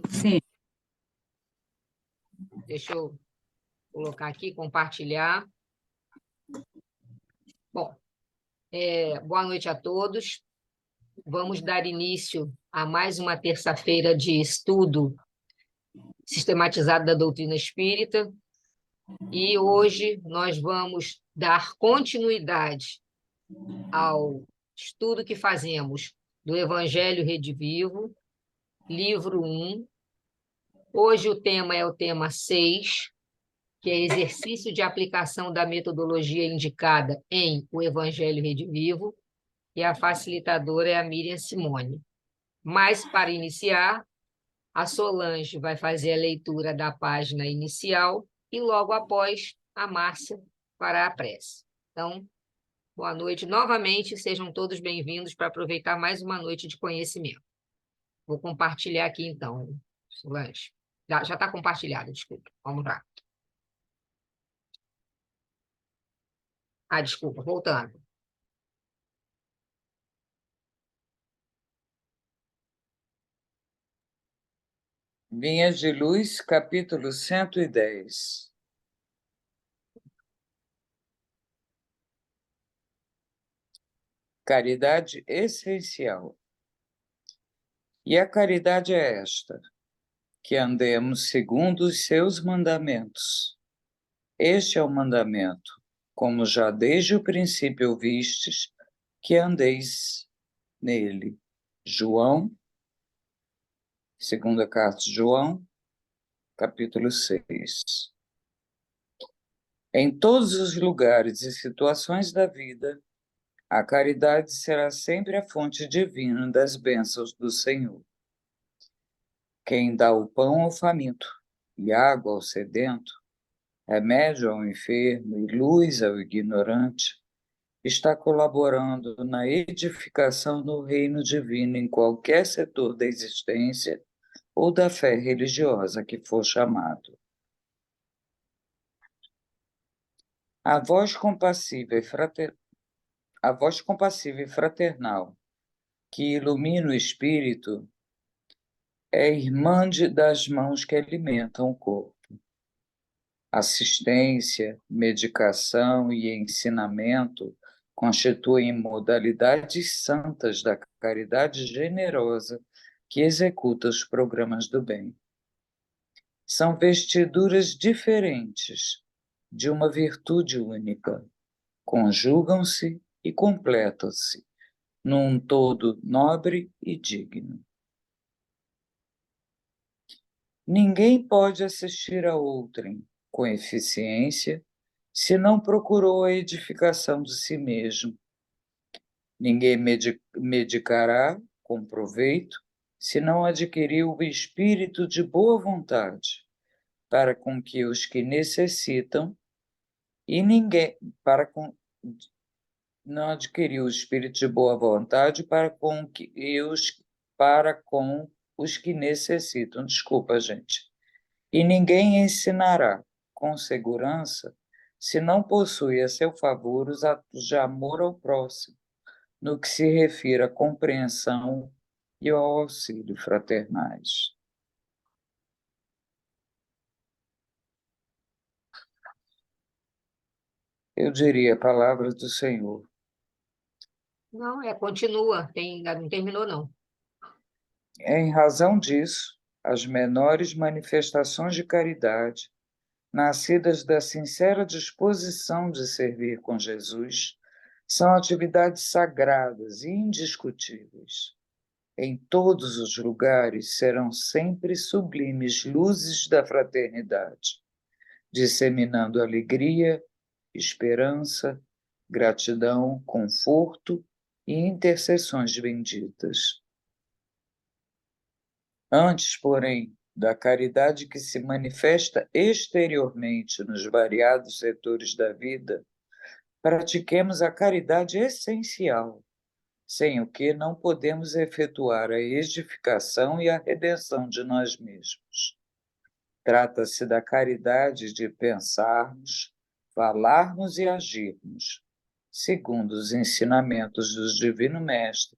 Sim. Deixa eu colocar aqui, compartilhar. Bom, boa noite a todos. Vamos dar início a mais uma terça-feira de estudo sistematizado da doutrina espírita. E hoje nós vamos dar continuidade ao estudo que fazemos do Evangelho Redivivo, livro 1. Hoje o tema é o tema 6, que é exercício de aplicação da metodologia indicada em O Evangelho Redivivo, e a facilitadora é a Miriam Simone. Mas, para iniciar, a Solange vai fazer a leitura da página inicial e, logo após, a Márcia fará a prece. Então, boa noite novamente, sejam todos bem-vindos para aproveitar mais uma noite de conhecimento. Vou compartilhar aqui, então, Solange. Já está compartilhado, desculpa. Vamos lá. Desculpa, voltando. Vinhas de Luz, capítulo 110. Caridade essencial. E a caridade é esta: que andemos segundo os seus mandamentos. Este é o mandamento, como já desde o princípio ouvistes, que andeis nele. João, segunda carta de João, capítulo 6. Em todos os lugares e situações da vida, a caridade será sempre a fonte divina das bênçãos do Senhor. Quem dá o pão ao faminto e água ao sedento, remédio ao enfermo e luz ao ignorante, está colaborando na edificação do reino divino em qualquer setor da existência ou da fé religiosa que for chamado. A voz compassiva e fraternal que ilumina o espírito é irmã das mãos que alimentam o corpo. Assistência, medicação e ensinamento constituem modalidades santas da caridade generosa que executa os programas do bem. São vestiduras diferentes de uma virtude única, conjugam-se e completam-se num todo nobre e digno. Ninguém pode assistir a outrem com eficiência se não procurou a edificação de si mesmo. Ninguém medicará com proveito se não adquiriu o espírito de boa vontade para com que os que necessitam e ninguém não adquiriu o espírito de boa vontade para com os que necessitam. Desculpa, gente. E ninguém ensinará com segurança se não possui a seu favor os atos de amor ao próximo, no que se refere à compreensão e ao auxílio fraternais. Eu diria palavras do Senhor. Não, continua, ainda não terminou, não. Em razão disso, as menores manifestações de caridade, nascidas da sincera disposição de servir com Jesus, são atividades sagradas e indiscutíveis. Em todos os lugares serão sempre sublimes luzes da fraternidade, disseminando alegria, esperança, gratidão, conforto e intercessões benditas. Antes, porém, da caridade que se manifesta exteriormente nos variados setores da vida, pratiquemos a caridade essencial, sem o que não podemos efetuar a edificação e a redenção de nós mesmos. Trata-se da caridade de pensarmos, falarmos e agirmos, segundo os ensinamentos do Divino Mestre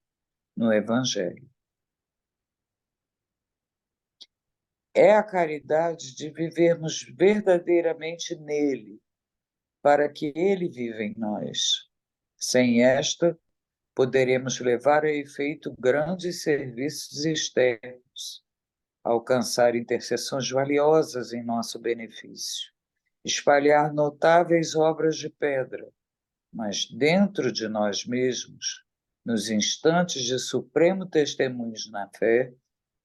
no Evangelho. É a caridade de vivermos verdadeiramente nele, para que ele viva em nós. Sem esta, poderemos levar a efeito grandes serviços externos, alcançar intercessões valiosas em nosso benefício, espalhar notáveis obras de pedra, mas dentro de nós mesmos, nos instantes de supremo testemunho na fé,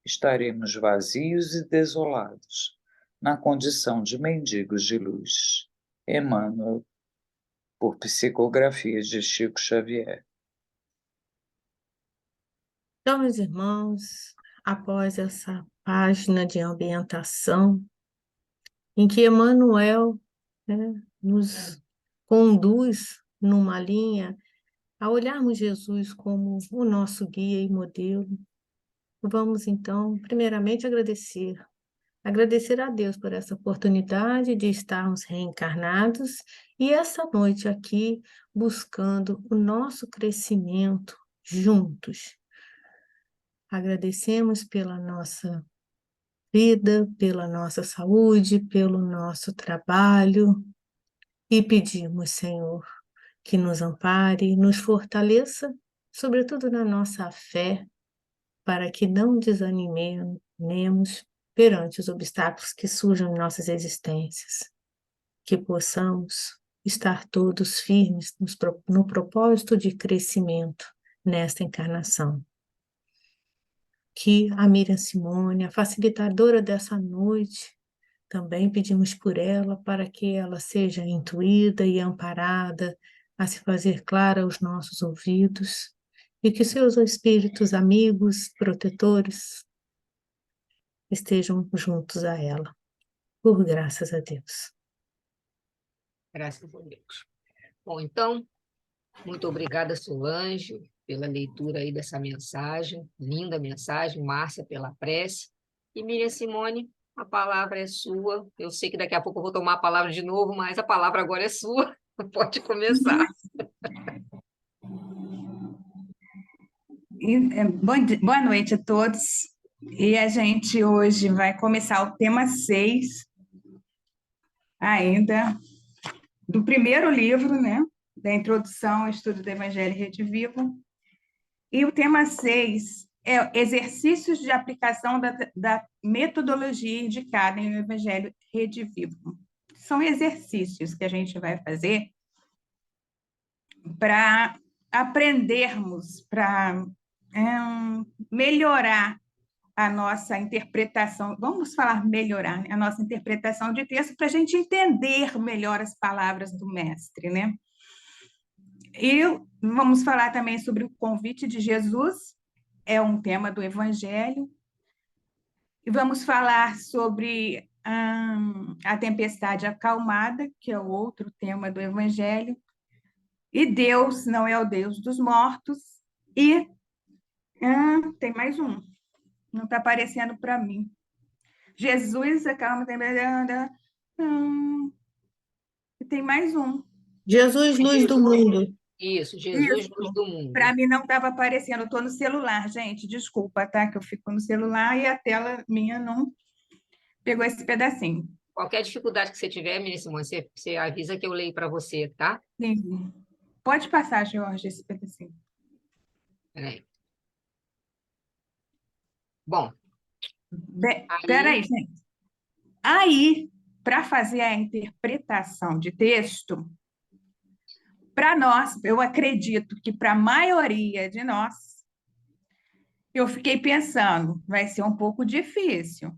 estaremos vazios e desolados, na condição de mendigos de luz. Emmanuel, por psicografias de Chico Xavier. Então, meus irmãos, após essa página de ambientação, em que Emmanuel, né, nos conduz numa linha a olharmos Jesus como o nosso guia e modelo, vamos então, primeiramente, agradecer a Deus por essa oportunidade de estarmos reencarnados e essa noite aqui buscando o nosso crescimento juntos. Agradecemos pela nossa vida, pela nossa saúde, pelo nosso trabalho e pedimos, Senhor, que nos ampare, nos fortaleça, sobretudo na nossa fé, para que não desanimemos perante os obstáculos que surjam em nossas existências, que possamos estar todos firmes no propósito de crescimento nesta encarnação. Que a Miriam Simone, a facilitadora dessa noite, também pedimos por ela para que ela seja intuída e amparada a se fazer clara aos nossos ouvidos e que seus espíritos amigos, protetores, estejam juntos a ela, por graças a Deus. Graças a Deus. Bom, então, muito obrigada, Solange, pela leitura aí dessa mensagem, linda mensagem, Márcia pela prece, e Miriam Simone, a palavra é sua. Eu sei que daqui a pouco eu vou tomar a palavra de novo, mas a palavra agora é sua. Pode começar. Boa noite a todos. E a gente hoje vai começar o tema 6, ainda, do primeiro livro, né? Da Introdução ao Estudo do Evangelho Rede Vivo. E o tema 6 é exercícios de aplicação da metodologia indicada em o Evangelho Rede Vivo. São exercícios que a gente vai fazer para aprendermos, para melhorar a nossa interpretação, vamos falar melhorar, né? A nossa interpretação de texto para a gente entender melhor as palavras do mestre, né? E vamos falar também sobre o convite de Jesus, é um tema do Evangelho, e vamos falar sobre a tempestade acalmada, que é o outro tema do Evangelho, e Deus não é o Deus dos mortos, e tem mais um, não está aparecendo para mim. Jesus, acalma, tem mais um. Jesus, luz do mundo. Isso, Jesus, Isso. luz do mundo. Para mim não estava aparecendo, eu estou no celular, gente, desculpa, tá? Que eu fico no celular e a tela minha não pegou esse pedacinho. Qualquer dificuldade que você tiver, Miriam Simone, você avisa que eu leio para você, tá? Sim. Pode passar, Jorge, esse pedacinho. Peraí. Bom, Peraí, gente. Aí, para fazer a interpretação de texto, para nós, eu acredito que para a maioria de nós, eu fiquei pensando, vai ser um pouco difícil,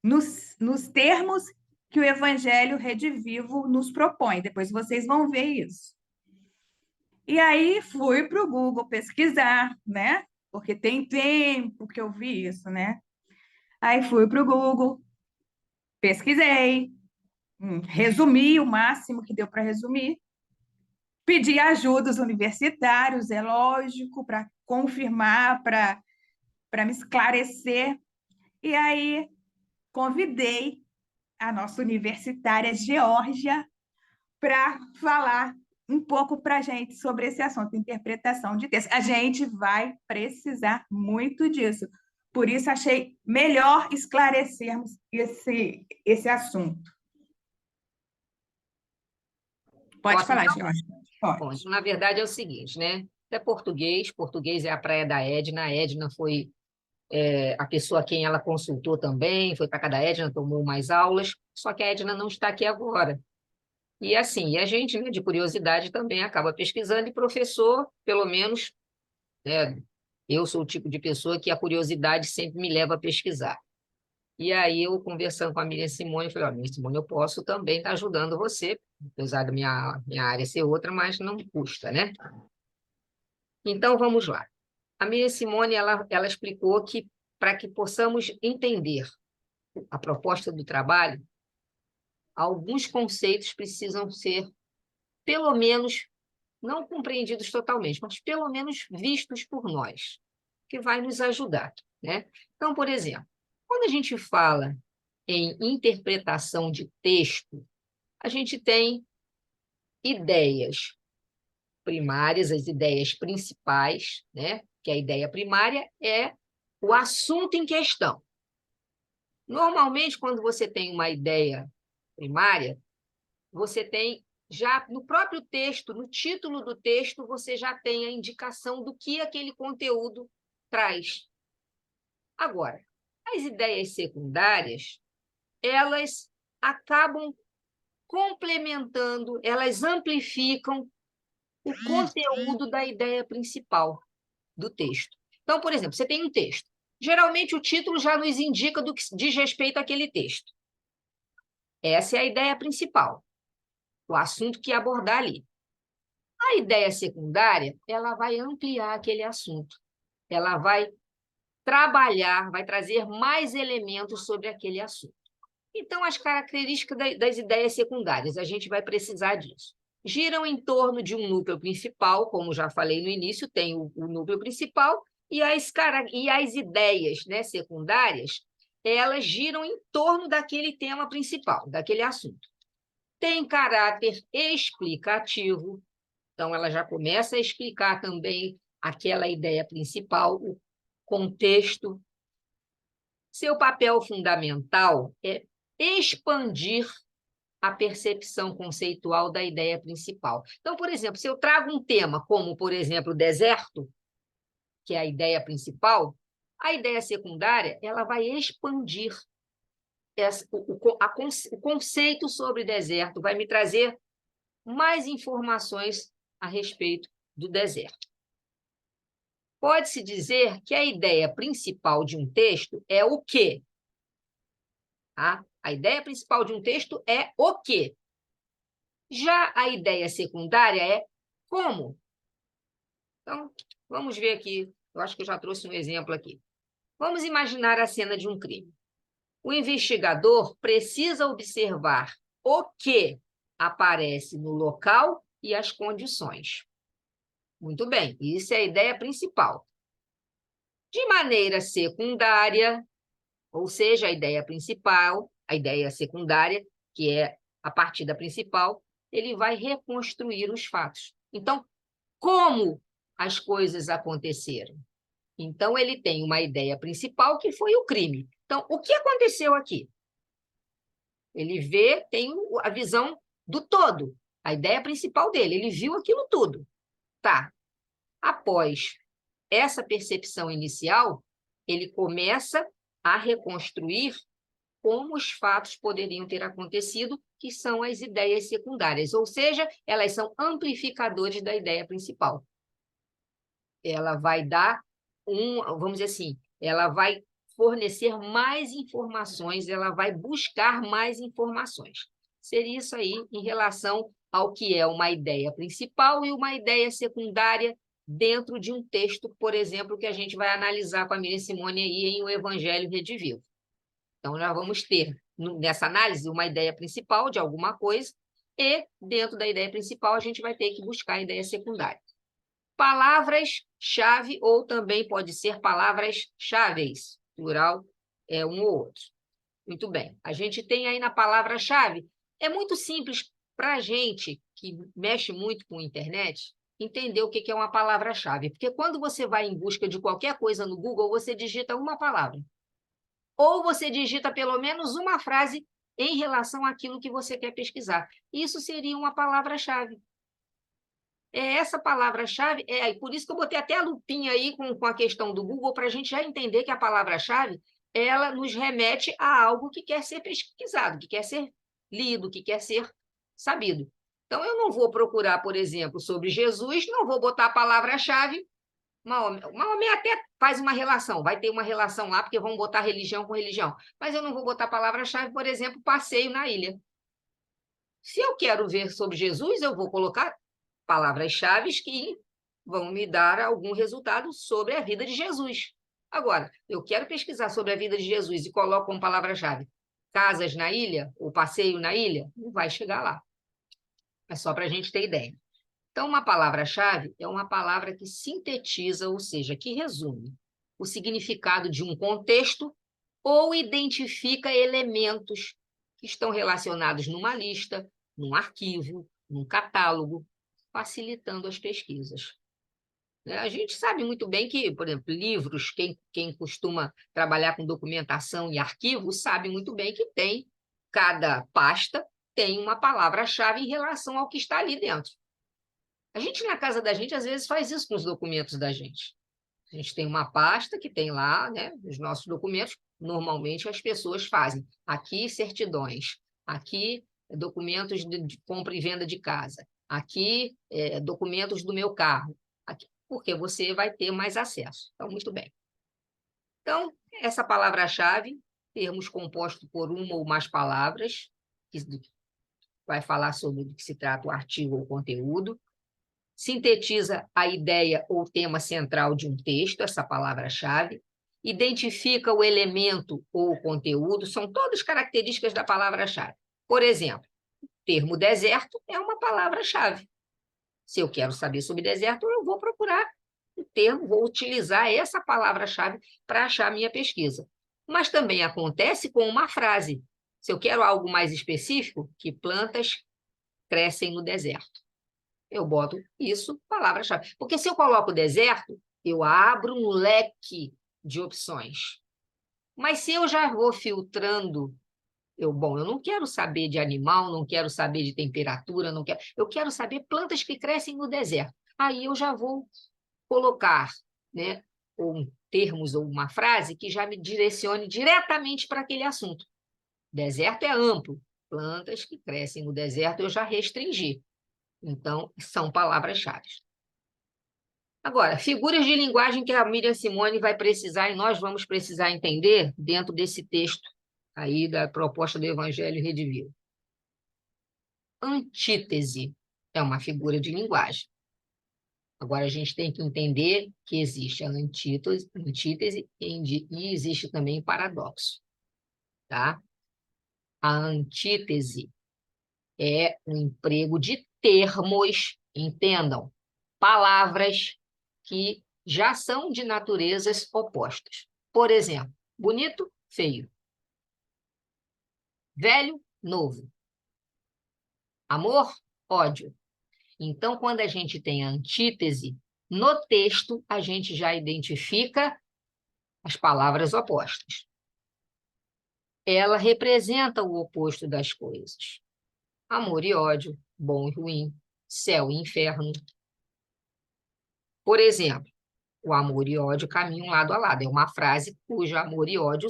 nos termos que o Evangelho Rede Vivo nos propõe. Depois vocês vão ver isso. E aí fui para o Google pesquisar, né? Porque tem tempo que eu vi isso, né? Aí fui para o Google, pesquisei, resumi o máximo que deu para resumir, pedi ajuda aos universitários, é lógico, para confirmar, para me esclarecer. E aí convidei a nossa universitária Geórgia para falar um pouco para a gente sobre esse assunto, interpretação de texto. A gente vai precisar muito disso, Por isso, achei melhor esclarecermos esse assunto. Pode Posso, falar, então? Jorge. Bom, Pode. então, na verdade é o seguinte, né? É português é a praia da Edna. A Edna foi a pessoa a quem ela consultou também, foi para cada Edna, tomou mais aulas, só que a Edna não está aqui agora. E assim, e a gente, né, de curiosidade, também acaba pesquisando, e professor, pelo menos, né, eu sou o tipo de pessoa que a curiosidade sempre me leva a pesquisar. E aí, eu conversando com a Miriam Simone, eu falei, ó, Miriam Simone, eu posso também estar ajudando você, apesar da minha área ser outra, mas não custa, né? Então, vamos lá. A Miriam Simone, ela explicou que para que possamos entender a proposta do trabalho, alguns conceitos precisam ser, pelo menos, não compreendidos totalmente, mas pelo menos vistos por nós, que vai nos ajudar, né? Então, por exemplo, quando a gente fala em interpretação de texto, a gente tem ideias primárias, as ideias principais, né? Que a ideia primária é o assunto em questão. Normalmente, quando você tem uma ideia primária, você tem já no próprio texto, no título do texto, você já tem a indicação do que aquele conteúdo traz. Agora, as ideias secundárias, elas acabam complementando, elas amplificam o conteúdo da ideia principal do texto. Então, por exemplo, você tem um texto. Geralmente, o título já nos indica do que diz respeito àquele texto. Essa é a ideia principal, o assunto que abordar ali. A ideia secundária, ela vai ampliar aquele assunto. Ela vai trabalhar, vai trazer mais elementos sobre aquele assunto. Então, as características das ideias secundárias, a gente vai precisar disso. Giram em torno de um núcleo principal, como já falei no início, tem o núcleo principal, e as ideias, né, secundárias, elas giram em torno daquele tema principal, daquele assunto. Tem caráter explicativo, então ela já começa a explicar também aquela ideia principal, o contexto. Seu papel fundamental é expandir a percepção conceitual da ideia principal. Então, por exemplo, se eu trago um tema como, por exemplo, o deserto, que é a ideia principal, a ideia secundária ela vai expandir o conceito sobre deserto, vai me trazer mais informações a respeito do deserto. Pode-se dizer que a ideia principal de um texto é o quê? Tá? A ideia principal de um texto é o quê? Já a ideia secundária é como. Então, vamos ver aqui. Eu acho que eu já trouxe um exemplo aqui. Vamos imaginar a cena de um crime. O investigador precisa observar o que aparece no local e as condições. Muito bem, isso é a ideia principal. De maneira secundária, ou seja, a ideia principal, a ideia secundária, que é a partir da principal, ele vai reconstruir os fatos. Então, como as coisas aconteceram? Então, ele tem uma ideia principal, que foi o crime. Então, o que aconteceu aqui? Ele vê, tem a visão do todo, a ideia principal dele. Ele viu aquilo tudo. Tá. Após essa percepção inicial, ele começa a reconstruir como os fatos poderiam ter acontecido, que são as ideias secundárias, ou seja, elas são amplificadores da ideia principal. Ela vai dar vamos dizer assim, ela vai fornecer mais informações, ela vai buscar mais informações. Seria isso aí em relação ao que é uma ideia principal e uma ideia secundária dentro de um texto, por exemplo, que a gente vai analisar com a Miriam Simone aí em O Evangelho Redivivo. Então, já vamos ter, nessa análise, uma ideia principal de alguma coisa e, dentro da ideia principal, a gente vai ter que buscar a ideia secundária. Palavras-chave, ou também pode ser palavras-chaves, plural, um ou outro. Muito bem. A gente tem aí na palavra-chave, é muito simples para a gente que mexe muito com a internet, entender o que é uma palavra-chave. Porque quando você vai em busca de qualquer coisa no Google, você digita uma palavra. Ou você digita pelo menos uma frase em relação àquilo que você quer pesquisar. Isso seria uma palavra-chave. Essa palavra-chave, e por isso que eu botei até a lupinha aí com a questão do Google, para a gente já entender que a palavra-chave ela nos remete a algo que quer ser pesquisado, que quer ser lido, que quer ser sabido. Então, eu não vou procurar, por exemplo, sobre Jesus, não vou botar a palavra-chave Maomé. Maomé até faz uma relação, vai ter uma relação lá, porque vão botar religião com religião. Mas eu não vou botar a palavra-chave, por exemplo, passeio na ilha. Se eu quero ver sobre Jesus, eu vou colocar palavras-chave que vão me dar algum resultado sobre a vida de Jesus. Agora, eu quero pesquisar sobre a vida de Jesus e coloco como palavra-chave casas na ilha, ou passeio na ilha, não vai chegar lá. É só para a gente ter ideia. Então, uma palavra-chave é uma palavra que sintetiza, ou seja, que resume o significado de um contexto ou identifica elementos que estão relacionados numa lista, num arquivo, num catálogo, facilitando as pesquisas. A gente sabe muito bem que, por exemplo, livros, quem costuma trabalhar com documentação e arquivos, sabe muito bem que cada pasta tem uma palavra-chave em relação ao que está ali dentro. A gente, na casa da gente, às vezes faz isso com os documentos da gente. A gente tem uma pasta que tem lá, né, os nossos documentos. Normalmente as pessoas fazem aqui certidões, aqui documentos de compra e venda de casa, aqui documentos do meu carro, aqui, porque você vai ter mais acesso. Então, muito bem. Então, essa palavra-chave, termos compostos por uma ou mais palavras, que vai falar sobre o que se trata o artigo ou conteúdo, sintetiza a ideia ou tema central de um texto, essa palavra-chave, identifica o elemento ou o conteúdo, são todas características da palavra-chave. Por exemplo, o termo deserto é uma palavra-chave. Se eu quero saber sobre deserto, eu vou procurar o termo, vou utilizar essa palavra-chave para achar a minha pesquisa. Mas também acontece com uma frase. Se eu quero algo mais específico, que plantas crescem no deserto. Eu boto isso, palavra-chave. Porque se eu coloco deserto, eu abro um leque de opções. Mas se eu já vou filtrando, eu não quero saber de animal, não quero saber de temperatura, eu quero saber plantas que crescem no deserto. Aí eu já vou colocar, né, termos ou uma frase que já me direcione diretamente para aquele assunto. Deserto é amplo. Plantas que crescem no deserto eu já restringi. Então, são palavras-chave. Agora, figuras de linguagem que a Miriam Simone vai precisar e nós vamos precisar entender dentro desse texto aí da proposta do Evangelho Redivivo. Antítese é uma figura de linguagem. Agora, a gente tem que entender que existe a antítese e existe também o paradoxo. Tá? A antítese é o emprego de termos, entendam, palavras que já são de naturezas opostas. Por exemplo, bonito, feio. Velho, novo. Amor, ódio. Então, quando a gente tem a antítese, no texto a gente já identifica as palavras opostas. Ela representa o oposto das coisas. Amor e ódio, bom e ruim, céu e inferno. Por exemplo, o amor e ódio caminham lado a lado. É uma frase cujo amor e ódio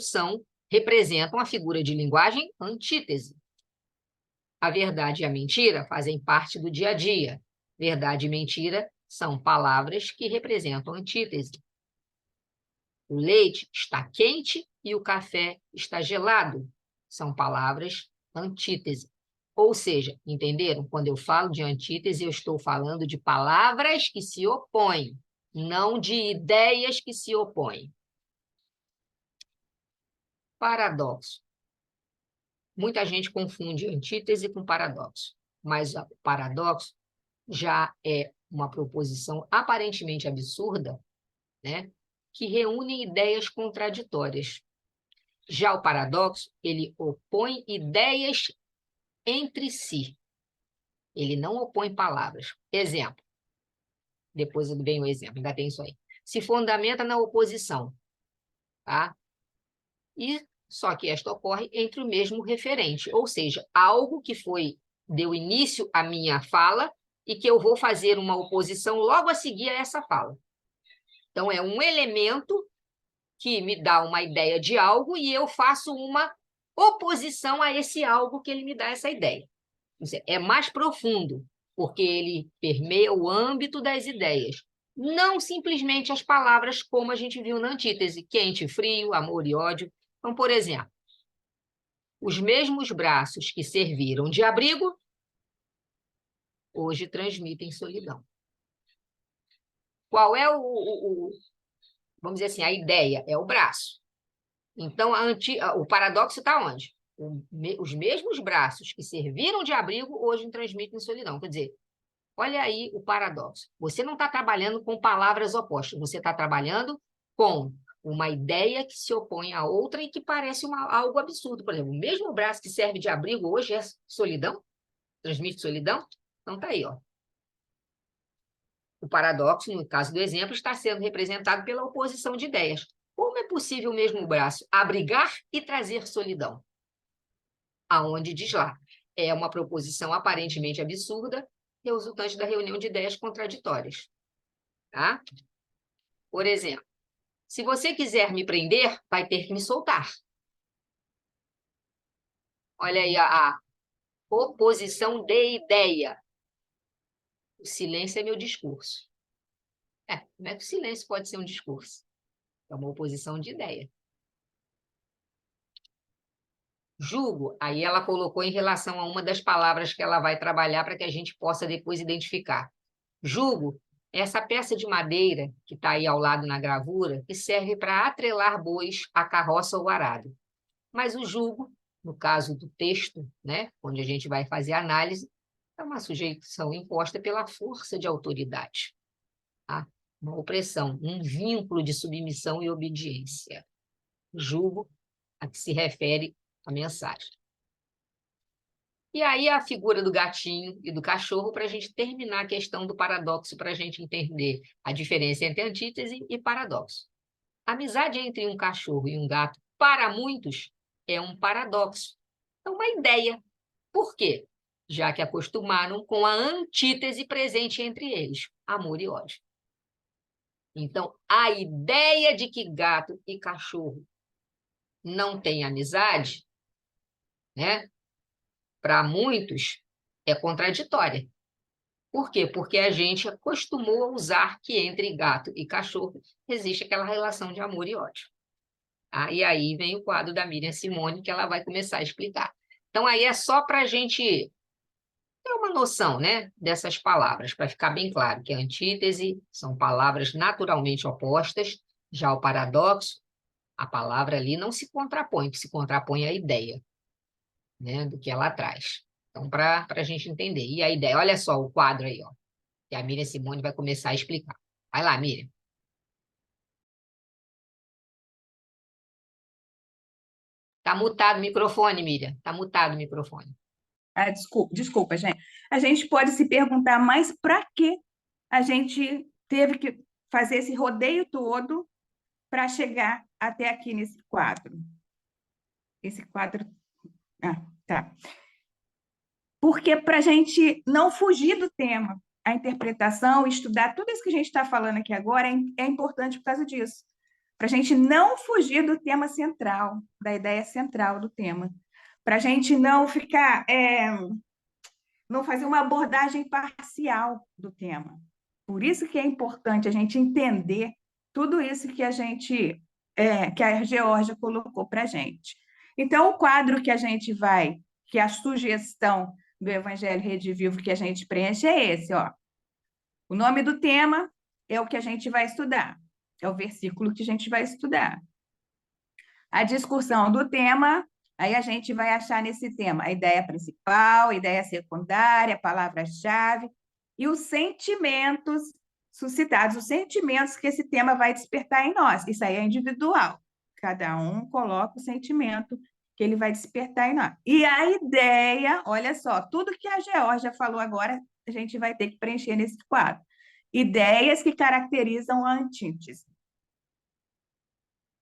representam a figura de linguagem antítese. A verdade e a mentira fazem parte do dia a dia. Verdade e mentira são palavras que representam antítese. O leite está quente e o café está gelado. São palavras antítese. Ou seja, entenderam? Quando eu falo de antítese, eu estou falando de palavras que se opõem, não de ideias que se opõem. Paradoxo. Muita gente confunde antítese com paradoxo, mas o paradoxo já é uma proposição aparentemente absurda, né, que reúne ideias contraditórias. Já o paradoxo, ele opõe ideias entre si. Ele não opõe palavras. Exemplo, depois vem o exemplo, ainda tem isso aí. Se fundamenta na oposição, tá? E só que esta ocorre entre o mesmo referente, ou seja, algo que deu início à minha fala e que eu vou fazer uma oposição logo a seguir a essa fala. Então, é um elemento que me dá uma ideia de algo e eu faço uma oposição a esse algo que ele me dá essa ideia. É mais profundo, porque ele permeia o âmbito das ideias, não simplesmente as palavras como a gente viu na antítese, quente e frio, amor e ódio. Então, por exemplo, os mesmos braços que serviram de abrigo, hoje transmitem solidão. Qual é vamos dizer assim, a ideia? É o braço. Então, o paradoxo está onde? Os mesmos braços que serviram de abrigo, hoje transmitem solidão. Quer dizer, olha aí o paradoxo. Você não está trabalhando com palavras opostas, você está trabalhando com uma ideia que se opõe à outra e que parece algo absurdo. Por exemplo, o mesmo braço que serve de abrigo hoje é solidão? Transmite solidão? Então tá aí, ó. O paradoxo, no caso do exemplo, está sendo representado pela oposição de ideias. Como é possível o mesmo braço abrigar e trazer solidão? Aonde diz lá, é uma proposição aparentemente absurda, resultante da reunião de ideias contraditórias. Tá? Por exemplo, se você quiser me prender, vai ter que me soltar. Olha aí a oposição de ideia. O silêncio é meu discurso. Como é que o silêncio pode ser um discurso? É uma oposição de ideia. Julgo, aí ela colocou em relação a uma das palavras que ela vai trabalhar para que a gente possa depois identificar. Julgo, essa peça de madeira que está aí ao lado na gravura, que serve para atrelar bois à carroça ou arado. Mas o julgo, no caso do texto, né, onde a gente vai fazer a análise, é uma sujeição imposta pela força de autoridade. Tá? Uma opressão, um vínculo de submissão e obediência. Julgo a que se refere a mensagem. E aí a figura do gatinho e do cachorro para a gente terminar a questão do paradoxo, para a gente entender a diferença entre antítese e paradoxo. A amizade entre um cachorro e um gato, para muitos, é um paradoxo. É uma ideia. Por quê? Já que acostumaram com a antítese presente entre eles, amor e ódio. Então, a ideia de que gato e cachorro não têm amizade, né? Para muitos, é contraditória. Por quê? Porque a gente acostumou a usar que entre gato e cachorro existe aquela relação de amor e ódio. E aí vem o quadro da Miriam Simone, que ela vai começar a explicar. Então, aí é só para a gente ter uma noção, né, dessas palavras, para ficar bem claro que a antítese são palavras naturalmente opostas, já o paradoxo, a palavra ali não se contrapõe, o que se contrapõe é a ideia, né, do que ela traz. Então, para a gente entender. E a ideia, olha só o quadro aí, ó, que a Miriam Simone vai começar a explicar. Vai lá, Miriam. Está mutado o microfone, Miriam. Está mutado o microfone. Desculpa, gente. A gente pode se perguntar, mas para que a gente teve que fazer esse rodeio todo para chegar até aqui nesse quadro? Esse quadro... tá. Porque para a gente não fugir do tema, a interpretação, estudar tudo isso que a gente está falando aqui agora é importante por causa disso. Para a gente não fugir do tema central, da ideia central do tema. Para a gente não ficar... não fazer uma abordagem parcial do tema. Por isso que é importante a gente entender tudo isso que que a Georgia colocou para a gente. Então, o quadro que a gente que a sugestão do Evangelho Redivivo que a gente preenche é esse, ó. O nome do tema é o que a gente vai estudar, é o versículo que a gente vai estudar. A discussão do tema, aí a gente vai achar nesse tema a ideia principal, a ideia secundária, a palavra-chave e os sentimentos suscitados, os sentimentos que esse tema vai despertar em nós. Isso aí é individual. Cada um coloca o sentimento que ele vai despertar em nós. E a ideia, olha só, tudo que a Georgia falou agora, a gente vai ter que preencher nesse quadro. ideias que caracterizam a antítese.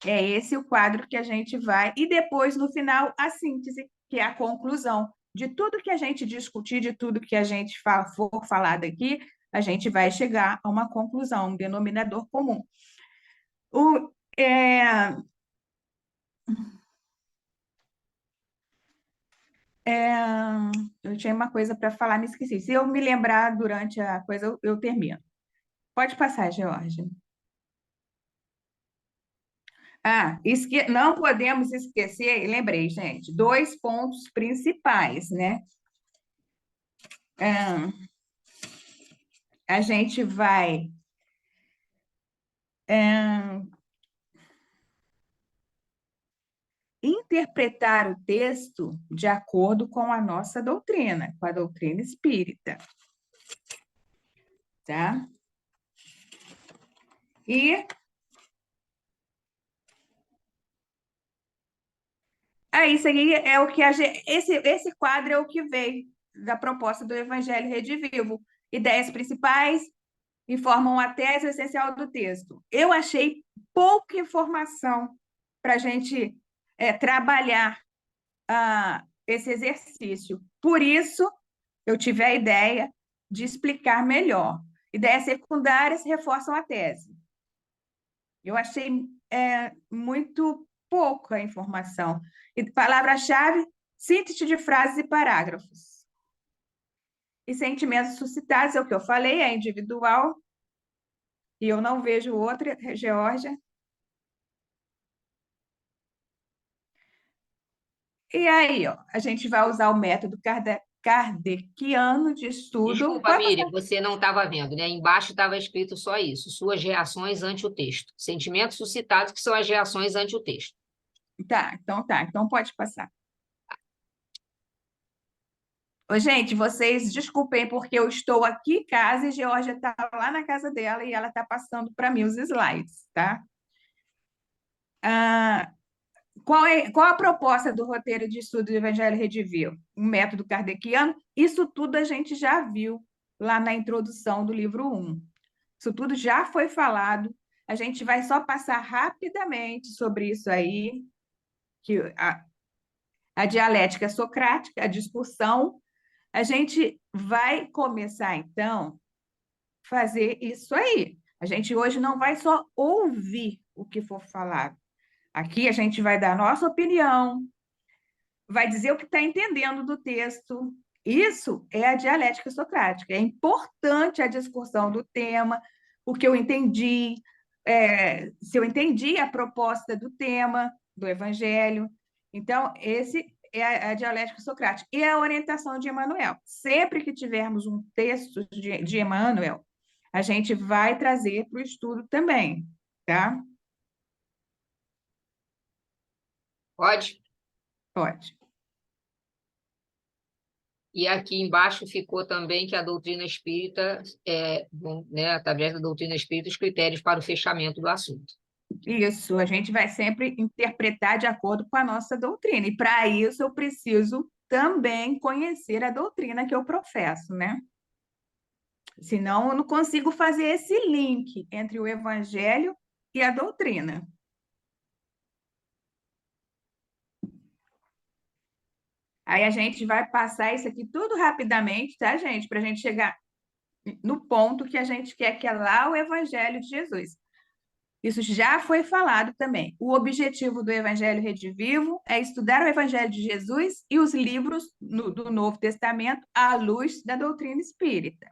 É esse o quadro que a gente vai, e depois, no final, a síntese, que é a conclusão. De tudo que a gente discutir, de tudo que a gente for falar daqui, a gente vai chegar a uma conclusão, um denominador comum. É, eu tinha uma coisa para falar, me esqueci. Se eu me lembrar durante a coisa, eu termino. Pode passar, Georgia. Não podemos esquecer, lembrei, gente, 2 pontos principais, né? A gente vai interpretar o texto de acordo com a nossa doutrina, com a doutrina espírita. Tá? E isso aí é o que esse quadro é o que veio da proposta do Evangelho Redivivo. Ideias principais informam a tese essencial do texto. Eu achei pouca informação para a gente trabalhar esse exercício. Por isso, eu tive a ideia de explicar melhor. Ideias secundárias reforçam a tese. Eu achei muito pouca informação. E palavra-chave, síntese de frases e parágrafos. E sentimentos suscitados, é o que eu falei, é individual. E eu não vejo outra, Geórgia. E aí, ó, a gente vai usar o método kardeciano de estudo. Desculpa, Miriam, você não estava vendo, né? Embaixo estava escrito só isso: suas reações ante o texto. Sentimentos suscitados, que são as reações ante o texto. Tá, então pode passar. Ô, gente, vocês desculpem, porque eu estou aqui em casa e Geórgia está lá na casa dela e ela está passando para mim os slides, tá? Qual a proposta do roteiro de estudo do Evangelho Redivivo? Um método kardeciano? Isso tudo a gente já viu lá na introdução do livro 1. Isso tudo já foi falado. A gente vai só passar rapidamente sobre isso aí, que a dialética socrática, a discussão. A gente vai começar, então, fazer isso aí. A gente hoje não vai só ouvir o que for falado. Aqui a gente vai dar a nossa opinião, vai dizer o que está entendendo do texto. Isso é a dialética socrática. É importante a discussão do tema, o que eu entendi, se eu entendi a proposta do tema do Evangelho. Então, esse é a dialética socrática. E a orientação de Emmanuel. Sempre que tivermos um texto de Emmanuel, a gente vai trazer para o estudo também, tá? Pode? Pode. E aqui embaixo ficou também que a doutrina espírita, né, através da doutrina espírita, os critérios para o fechamento do assunto. Isso, a gente vai sempre interpretar de acordo com a nossa doutrina. E para isso eu preciso também conhecer a doutrina que eu professo, né? Senão eu não consigo fazer esse link entre o evangelho e a doutrina. Aí a gente vai passar isso aqui tudo rapidamente, tá, gente? Para a gente chegar no ponto que a gente quer, que é lá o evangelho de Jesus. Isso já foi falado também. O objetivo do Evangelho Redivivo é estudar o Evangelho de Jesus e os livros do Novo Testamento à luz da doutrina espírita.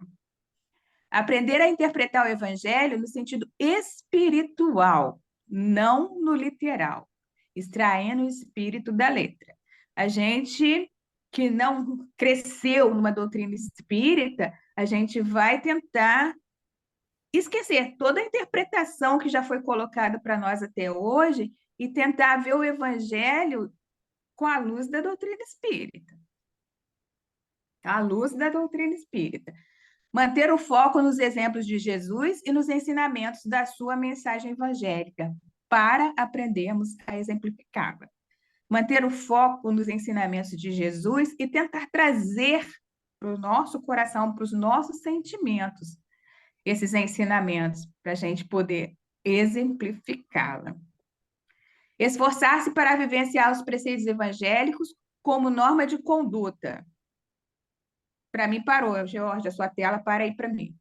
Aprender a interpretar o Evangelho no sentido espiritual, não no literal, extraindo o espírito da letra. A gente que não cresceu numa doutrina espírita, a gente vai tentar esquecer toda a interpretação que já foi colocada para nós até hoje e tentar ver o Evangelho com a luz da doutrina espírita. À luz da doutrina espírita. Manter o foco nos exemplos de Jesus e nos ensinamentos da sua mensagem evangélica, para aprendermos a exemplificá-la. Manter o foco nos ensinamentos de Jesus e tentar trazer para o nosso coração, para os nossos sentimentos, esses ensinamentos para a gente poder exemplificá-la. Esforçar-se para vivenciar os preceitos evangélicos como norma de conduta. Para mim, parou, Georgia, a sua tela, para aí para mim.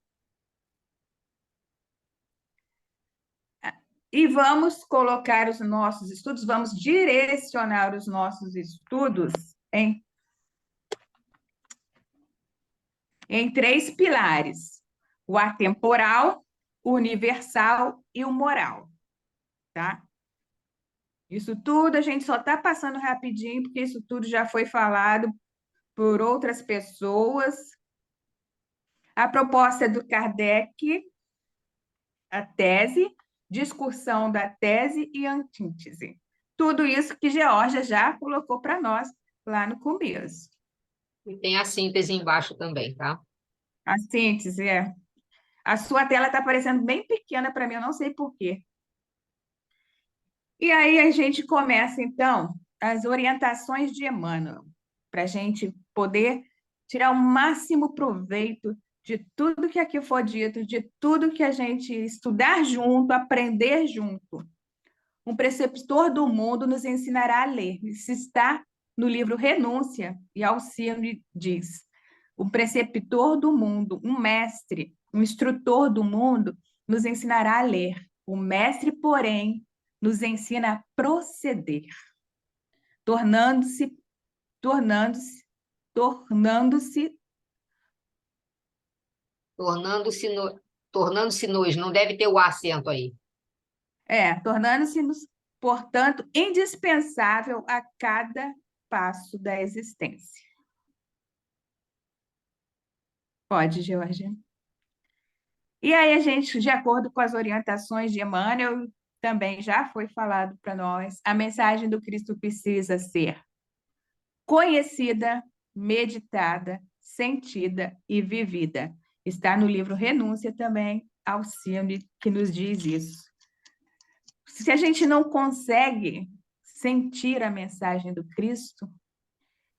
E vamos colocar os nossos estudos, vamos direcionar os nossos estudos em 3 pilares: o atemporal, o universal e o moral, tá? Isso tudo a gente só está passando rapidinho, porque isso tudo já foi falado por outras pessoas. A proposta é do Kardec, a tese, discussão da tese e antítese. Tudo isso que Georgia já colocou para nós lá no começo. E tem a síntese embaixo também, tá? A síntese, é. A sua tela está parecendo bem pequena para mim, eu não sei por quê. E aí a gente começa, então, as orientações de Emmanuel, para a gente poder tirar o máximo proveito de tudo que aqui for dito, de tudo que a gente estudar junto, aprender junto. Um preceptor do mundo nos ensinará a ler. Isso está no livro Renúncia, e Alcione diz: o preceptor do mundo, um mestre, um instrutor do mundo, nos ensinará a ler. O mestre, porém, nos ensina a proceder, tornando-se, tornando-se, tornando-se, Tornando-se-nos, não deve ter o acento aí. tornando-se-nos, portanto, indispensável a cada passo da existência. Pode, Georgia. E aí a gente, de acordo com as orientações de Emmanuel, também já foi falado para nós, a mensagem do Cristo precisa ser conhecida, meditada, sentida e vivida. Está no livro Renúncia também, Alcione, que nos diz isso. Se a gente não consegue sentir a mensagem do Cristo,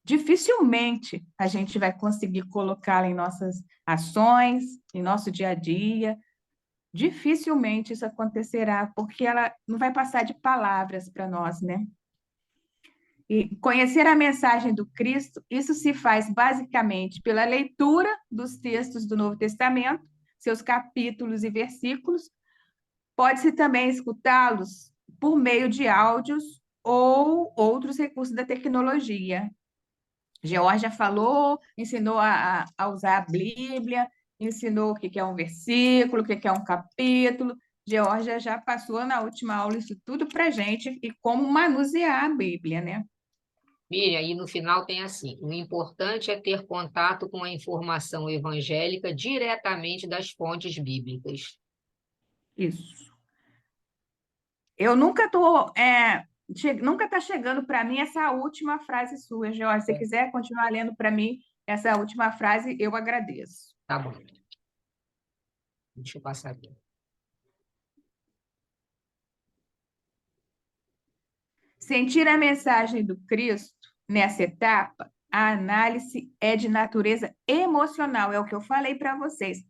dificilmente a gente vai conseguir colocá-la em nossas ações, em nosso dia a dia. Dificilmente isso acontecerá, porque ela não vai passar de palavras para nós, né? E conhecer a mensagem do Cristo, isso se faz basicamente pela leitura dos textos do Novo Testamento, seus capítulos e versículos. Pode-se também escutá-los por meio de áudios ou outros recursos da tecnologia. Georgia falou, ensinou a usar a Bíblia, ensinou o que é um versículo, o que é um capítulo. Georgia já passou na última aula isso tudo para a gente e como manusear a Bíblia, né? Miriam, e no final tem assim: o importante é ter contato com a informação evangélica diretamente das fontes bíblicas. Isso. Eu nunca estou. Nunca está chegando para mim essa última frase sua, Georgia. Se você quiser continuar lendo para mim essa última frase, eu agradeço. Tá bom. Deixa eu passar aqui. Sentir a mensagem do Cristo nessa etapa, a análise é de natureza emocional, é o que eu falei para vocês.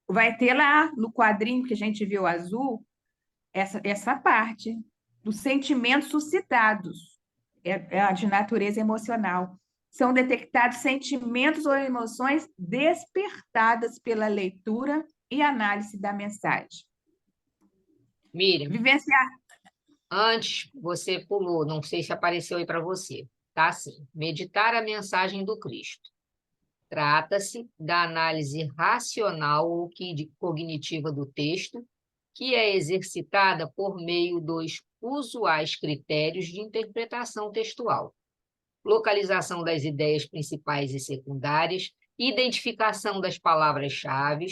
Vai ter lá no quadrinho que a gente viu azul, essa parte dos sentimentos suscitados, é a de natureza emocional. São detectados sentimentos ou emoções despertadas pela leitura e análise da mensagem. Miriam, Vivenciar. antes você pulou, não sei se apareceu aí para você. Tá assim: meditar a mensagem do Cristo. Trata-se da análise racional ou cognitiva do texto, que é exercitada por meio dos usuais critérios de interpretação textual: localização das ideias principais e secundárias, identificação das palavras-chave,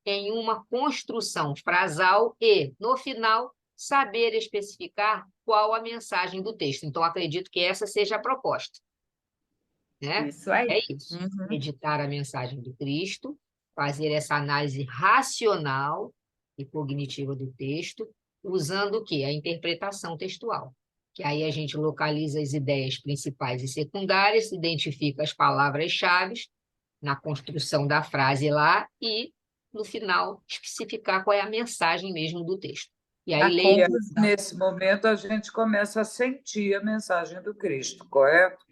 em uma construção frasal e, no final, saber especificar qual a mensagem do texto. Então, acredito que essa seja a proposta, né? Isso aí. É isso. Uhum. Meditar a mensagem do Cristo, fazer essa análise racional e cognitiva do texto, usando o quê? A interpretação textual. Que aí a gente localiza as ideias principais e secundárias, identifica as palavras-chave na construção da frase lá e no final, especificar qual é a mensagem mesmo do texto. E aí, A leia. E aí, conclusão. nesse momento, a gente começa a sentir a mensagem do Cristo, correto?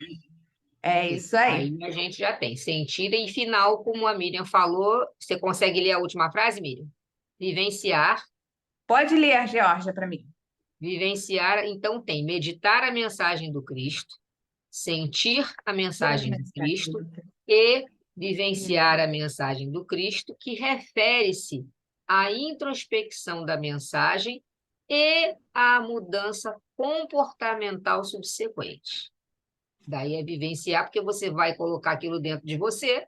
É isso aí. Aí a gente já tem sentido e final, como a Miriam falou. Você consegue ler a última frase, Miriam? Vivenciar. Pode ler, Georgia, para mim. Vivenciar, então, tem meditar a mensagem do Cristo, sentir a mensagem do Cristo e vivenciar a mensagem do Cristo, que refere-se à introspecção da mensagem e à mudança comportamental subsequente. Daí é vivenciar, porque você vai colocar aquilo dentro de você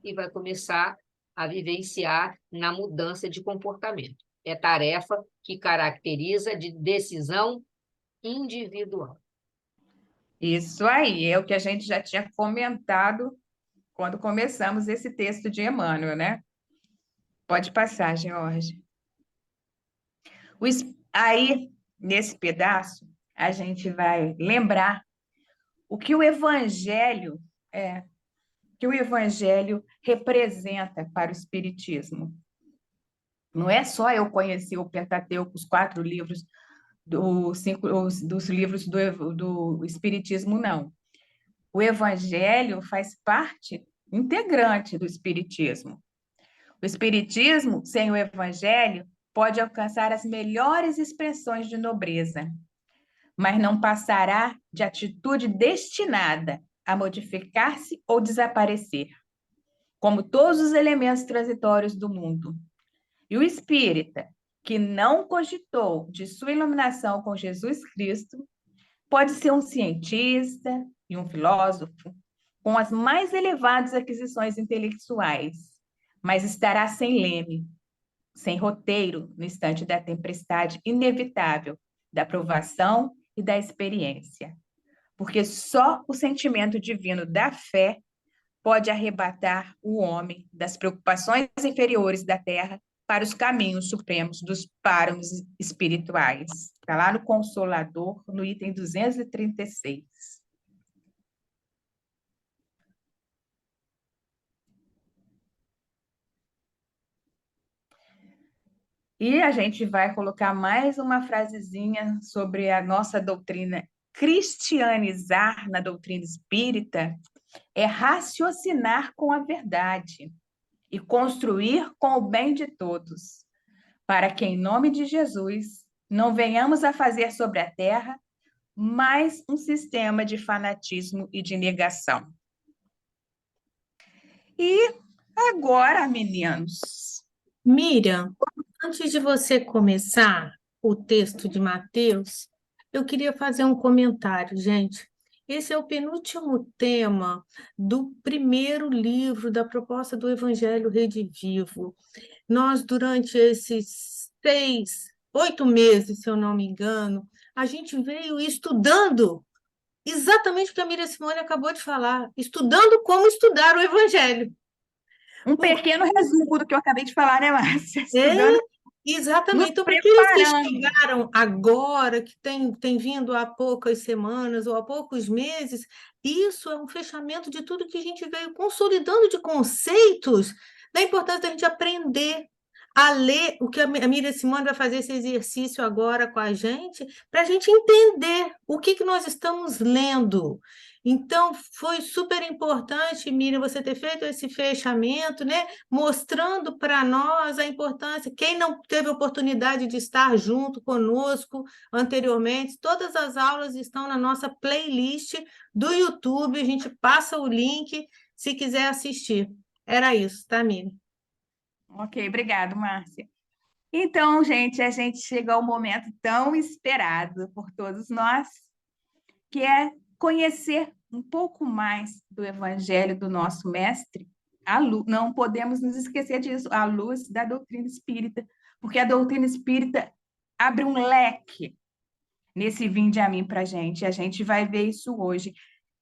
e vai começar a vivenciar na mudança de comportamento. É tarefa que caracteriza de decisão individual. Isso aí, é o que a gente já tinha comentado quando começamos esse texto de Emmanuel, né? Pode passar, Georgia. Aí, nesse pedaço, a gente vai lembrar o que o Evangelho representa para o Espiritismo. Não é só eu conhecer o Pentateuco, os 4 livros dos livros do Espiritismo, não. O Evangelho faz parte integrante do Espiritismo. O Espiritismo, sem o Evangelho, pode alcançar as melhores expressões de nobreza, mas não passará de atitude destinada a modificar-se ou desaparecer, como todos os elementos transitórios do mundo. E o espírita, que não cogitou de sua iluminação com Jesus Cristo, pode ser um cientista e um filósofo com as mais elevadas aquisições intelectuais, mas estará sem leme, sem roteiro no instante da tempestade inevitável, da provação e da experiência. Porque só o sentimento divino da fé pode arrebatar o homem das preocupações inferiores da terra para os caminhos supremos dos páramos espirituais. Está lá no Consolador, no item 236. E a gente vai colocar mais uma frasezinha sobre a nossa doutrina. Cristianizar na doutrina espírita é raciocinar com a verdade e construir com o bem de todos, para que, em nome de Jesus, não venhamos a fazer sobre a terra mais um sistema de fanatismo e de negação. E agora, meninos, Miriam, antes de você começar o texto de Mateus, eu queria fazer um comentário, gente. Esse é o penúltimo tema do primeiro livro da proposta do Evangelho Redivivo. Nós, durante esses 8 meses, se eu não me engano, a gente veio estudando exatamente o que a Miriam Simone acabou de falar, estudando como estudar o Evangelho. um pequeno resumo do que eu acabei de falar, né, Márcia? Estudando, Exatamente. nos Então, para aqueles que preparando. chegaram agora, que tem vindo há poucas semanas ou há poucos meses, isso é um fechamento de tudo que a gente veio consolidando de conceitos, da importância da gente aprender a ler, o que a Miriam Simone vai fazer esse exercício agora com a gente, para a gente entender o que nós estamos lendo. Então, foi super importante, Miriam, você ter feito esse fechamento, né? Mostrando para nós a importância. Quem não teve oportunidade de estar junto conosco anteriormente, todas as aulas estão na nossa playlist do YouTube. A gente passa o link se quiser assistir. Era isso, tá, Miriam? Ok, obrigado, Márcia. Então, gente, a gente chega ao momento tão esperado por todos nós, que é conhecer um pouco mais do Evangelho do nosso mestre. Não podemos nos esquecer disso, à luz da doutrina espírita, porque a doutrina espírita abre um leque nesse vinde a mim para a gente vai ver isso hoje.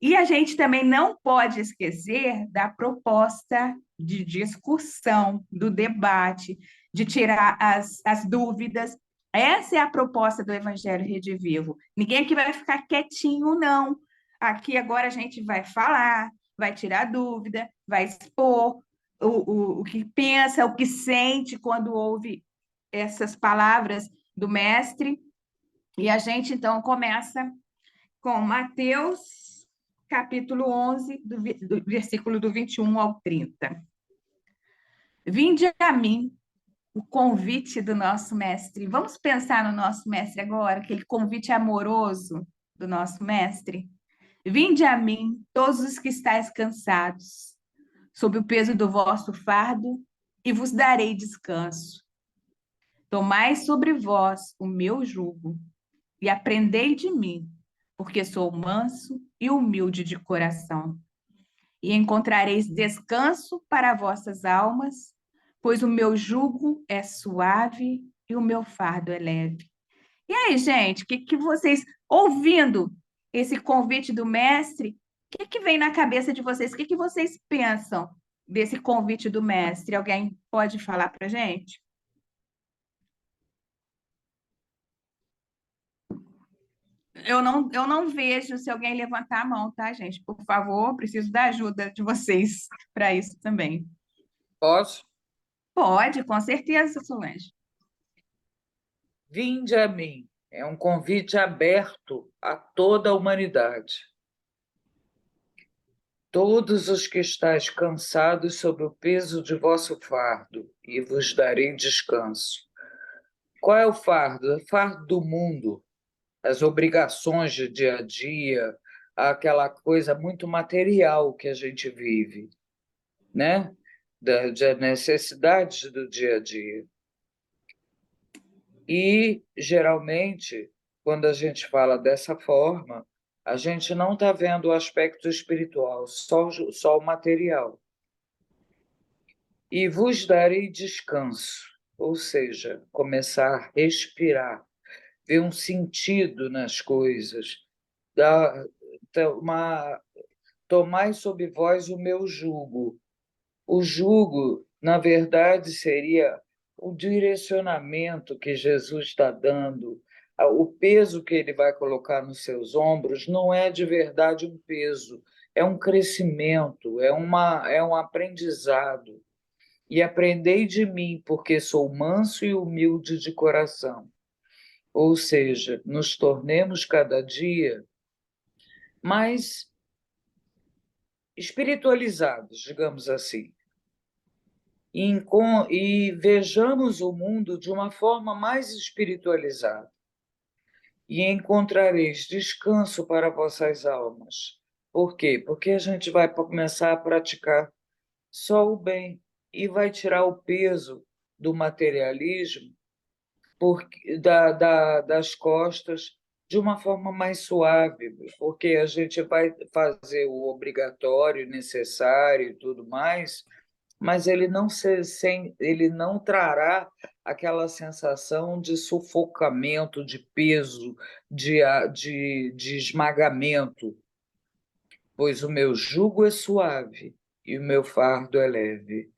E a gente também não pode esquecer da proposta de discussão, do debate, de tirar as dúvidas. Essa é a proposta do Evangelho Redivivo. Ninguém aqui vai ficar quietinho, não. Aqui agora a gente vai falar, vai tirar dúvida, vai expor o que pensa, o que sente quando ouve essas palavras do mestre. E a gente, então, começa com Mateus, capítulo 11, do versículo do 21 ao 30. Vinde a mim, o convite do nosso mestre. Vamos pensar no nosso mestre agora, aquele convite amoroso do nosso mestre. Vinde a mim, todos os que estáis cansados, sob o peso do vosso fardo, e vos darei descanso. Tomai sobre vós o meu jugo e aprendei de mim, porque sou manso e humilde de coração. E encontrareis descanso para vossas almas, pois o meu jugo é suave e o meu fardo é leve. E aí, gente, o que vocês, ouvindo esse convite do mestre, o que vem na cabeça de vocês? O que vocês pensam desse convite do mestre? Alguém pode falar para a gente? Eu não vejo se alguém levantar a mão, tá, gente? Por favor, preciso da ajuda de vocês para isso também. Posso? Pode, com certeza, Solange. Vinde a mim. É um convite aberto a toda a humanidade. Todos os que estáis cansados sob o peso de vosso fardo, e vos darei descanso. Qual é o fardo? É o fardo do mundo, as obrigações do dia a dia, aquela coisa muito material que a gente vive, né? Das necessidades do dia a dia. E, geralmente, quando a gente fala dessa forma, a gente não está vendo o aspecto espiritual, só o material. E vos darei descanso, ou seja, começar a respirar, ver um sentido nas coisas, tomai sobre vós o meu jugo. O jugo, na verdade, seria o direcionamento que Jesus está dando, o peso que ele vai colocar nos seus ombros não é de verdade um peso, é um crescimento, é um aprendizado. E aprendei de mim, porque sou manso e humilde de coração. Ou seja, nos tornemos cada dia mais espiritualizados, digamos assim. E vejamos o mundo de uma forma mais espiritualizada. E encontrareis descanso para vossas almas. Por quê? Porque a gente vai começar a praticar só o bem e vai tirar o peso do materialismo das costas de uma forma mais suave, porque a gente vai fazer o obrigatório, necessário e tudo mais, mas ele não trará aquela sensação de sufocamento, de peso, de esmagamento, pois o meu jugo é suave e o meu fardo é leve.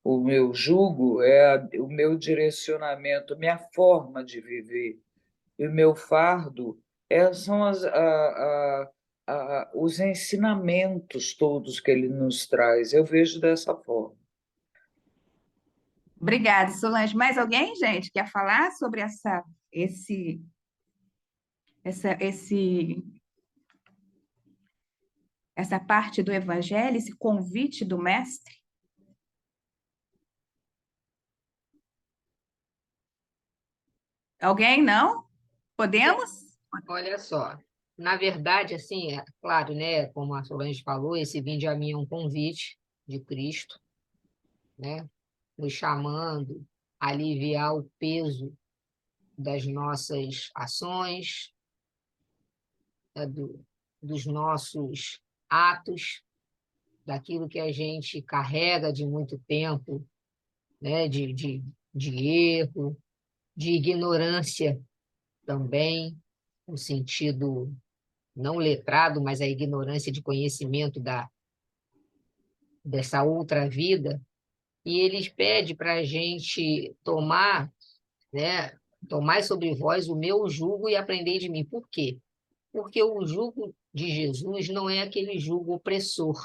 O meu jugo é o meu direcionamento, minha forma de viver. E o meu fardo são os ensinamentos todos que ele nos traz. Eu vejo dessa forma. Obrigada, Solange. Mais alguém, gente, quer falar sobre essa, esse, essa parte do Evangelho, esse convite do Mestre? Alguém? Não? Podemos? Olha só, na verdade, assim, é claro, né, como a Solange falou, esse vinde a mim é um convite de Cristo, né, nos chamando a aliviar o peso das nossas ações, né, dos nossos atos, daquilo que a gente carrega de muito tempo, né, de erro, de ignorância também, no sentido não letrado, mas a ignorância de conhecimento dessa outra vida, e eles pedem para a gente tomar, né, tomar sobre vós o meu jugo e aprender de mim. Por quê? Porque o jugo de Jesus não é aquele jugo opressor.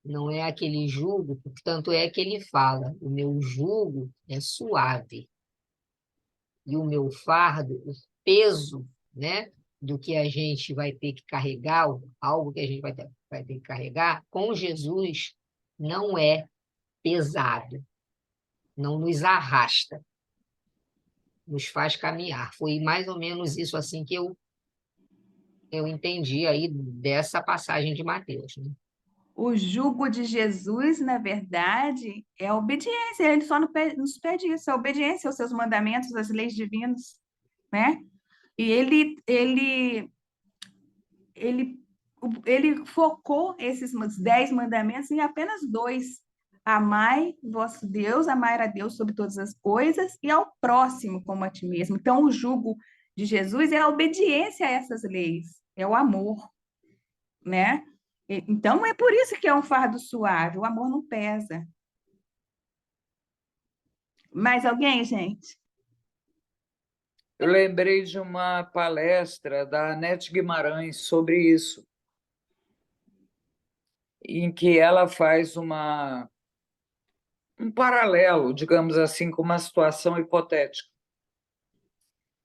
não é aquele jugo, tanto é que ele fala, o meu jugo é suave e o meu fardo, o peso, né, do que a gente vai ter que carregar, algo que a gente vai ter que carregar, com Jesus não é pesado, não nos arrasta, nos faz caminhar. Foi mais ou menos isso assim que eu entendi aí dessa passagem de Mateus, né? O jugo de Jesus, na verdade, é a obediência. Ele só nos pede isso, a obediência aos seus mandamentos, às leis divinas, né? E ele, ele focou esses 10 mandamentos em apenas dois. Amai vosso Deus, amar a Deus sobre todas as coisas e ao próximo como a ti mesmo. Então, o jugo de Jesus é a obediência a essas leis, é o amor, né? Então, é por isso que é um fardo suave, o amor não pesa. Mais alguém, gente? Eu lembrei de uma palestra da Anete Guimarães sobre isso, em que ela faz um paralelo, digamos assim, com uma situação hipotética.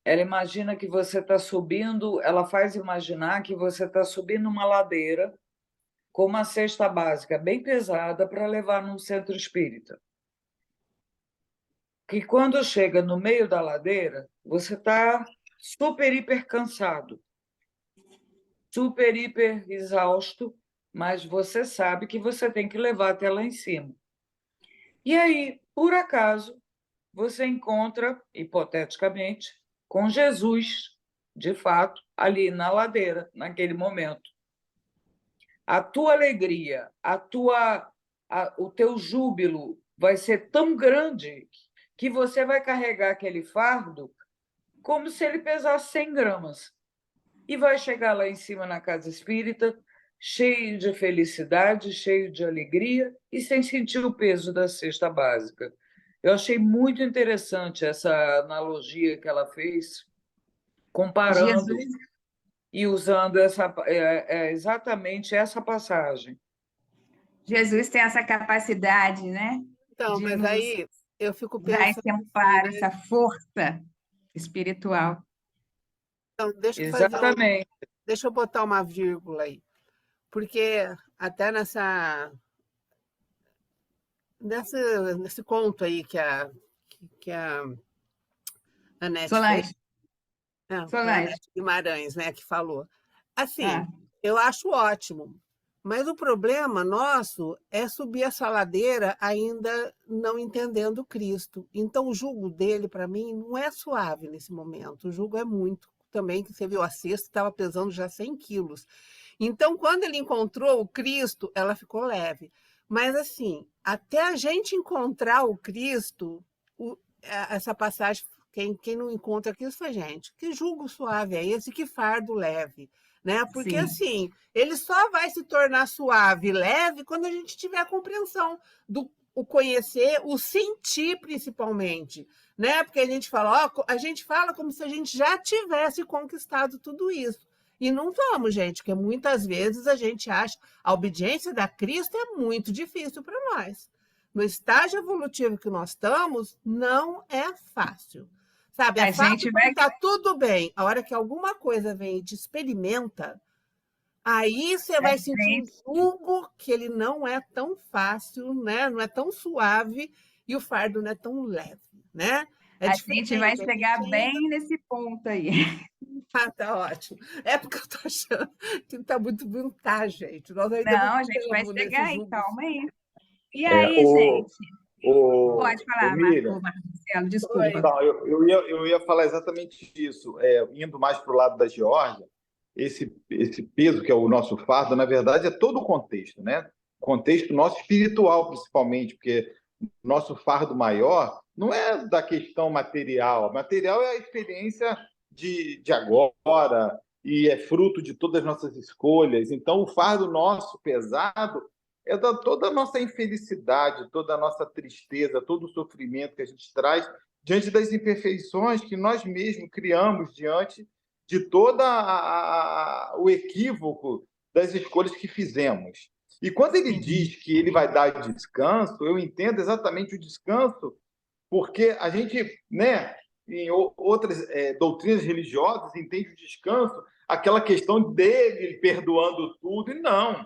Ela imagina que você está subindo, ela faz imaginar que você está subindo uma ladeira com uma cesta básica bem pesada para levar num centro espírita. Que quando chega no meio da ladeira, você está super, hiper cansado, super, hiper exausto, mas você sabe que você tem que levar até lá em cima. E aí, por acaso, você encontra, hipoteticamente, com Jesus, de fato, ali na ladeira, naquele momento. A tua alegria, o teu júbilo vai ser tão grande que você vai carregar aquele fardo como se ele pesasse 100 gramas. E vai chegar lá em cima na casa espírita, cheio de felicidade, cheio de alegria e sem sentir o peso da cesta básica. Eu achei muito interessante essa analogia que ela fez, comparando Jesus, e usando exatamente essa passagem. Jesus tem essa capacidade, né? Então, De mas nos aí eu fico dar esse pensando assim, amparo, né? essa força espiritual. Então, Exatamente. deixa eu botar uma vírgula aí, porque até nesse conto aí que a Anete fez, Solange, foi a Solange. Anete Guimarães, né, que falou. Assim, Ah, eu acho ótimo, mas o problema nosso é subir essa ladeira ainda não entendendo Cristo. Então, o jugo dele, para mim, não é suave nesse momento. O jugo é muito. Também, que você viu, a cesta estava pesando já 100 quilos. Então, quando ele encontrou o Cristo, ela ficou leve. Mas, assim, até a gente encontrar o Cristo, essa passagem, quem não encontra Cristo foi gente. Que jugo suave é esse? Que fardo leve? Né? Porque, sim. assim, ele só vai se tornar suave e leve quando a gente tiver a compreensão do o conhecer, o sentir principalmente, né? Porque a gente fala, ó, a gente fala como se a gente já tivesse conquistado tudo isso. E não vamos, gente, porque muitas vezes a gente acha a obediência da Cristo é muito difícil para nós. No estágio evolutivo que nós estamos, não é fácil. Sabe, é A fácil gente quando vai. está tudo bem. A hora que alguma coisa vem e te experimenta, aí você A vai sentir um gente, jugo que ele não é tão fácil, né? Não é tão suave e o fardo não é tão leve, né? É a gente vai diferente. A chegar gente bem ainda. nesse ponto aí. Ah, tá ótimo. É porque eu tô achando que tá muito bom, tá, gente? Nós ainda não Não, a gente vai estamos nesse chegar aí, jugo. calma aí. E É, aí, gente? Pode o falar, Miriam, Marcelo, desculpa. Oi. então, eu ia falar exatamente isso. Indo mais para o lado da Geórgia, esse peso que é o nosso fardo, na verdade, é todo o contexto, né? Contexto nosso espiritual, principalmente, porque nosso fardo maior não é da questão material. Material é a experiência de agora e é fruto de todas as nossas escolhas. Então, o fardo nosso pesado é da toda a nossa infelicidade, toda a nossa tristeza, todo o sofrimento que a gente traz diante das imperfeições que nós mesmos criamos diante de todo o equívoco das escolhas que fizemos. E quando ele diz que ele vai dar descanso, eu entendo exatamente o descanso, porque a gente, né, em outras doutrinas religiosas, entende o descanso, aquela questão dele perdoando tudo, e não.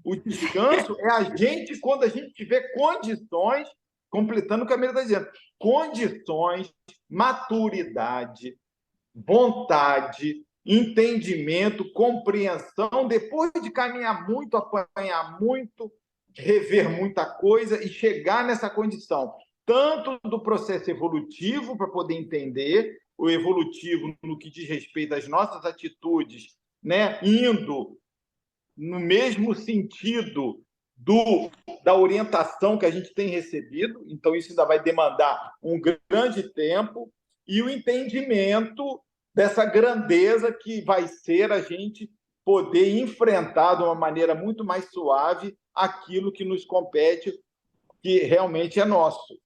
O descanso é a gente, quando a gente tiver condições, completando o que a Camila está dizendo, condições, maturidade, vontade, entendimento, compreensão, depois de caminhar muito, apanhar muito, rever muita coisa e chegar nessa condição, tanto do processo evolutivo, para poder entender o evolutivo no que diz respeito às nossas atitudes, né, indo no mesmo sentido da orientação que a gente tem recebido, então isso ainda vai demandar um grande tempo, e o entendimento dessa grandeza que vai ser a gente poder enfrentar de uma maneira muito mais suave aquilo que nos compete, que realmente é nosso.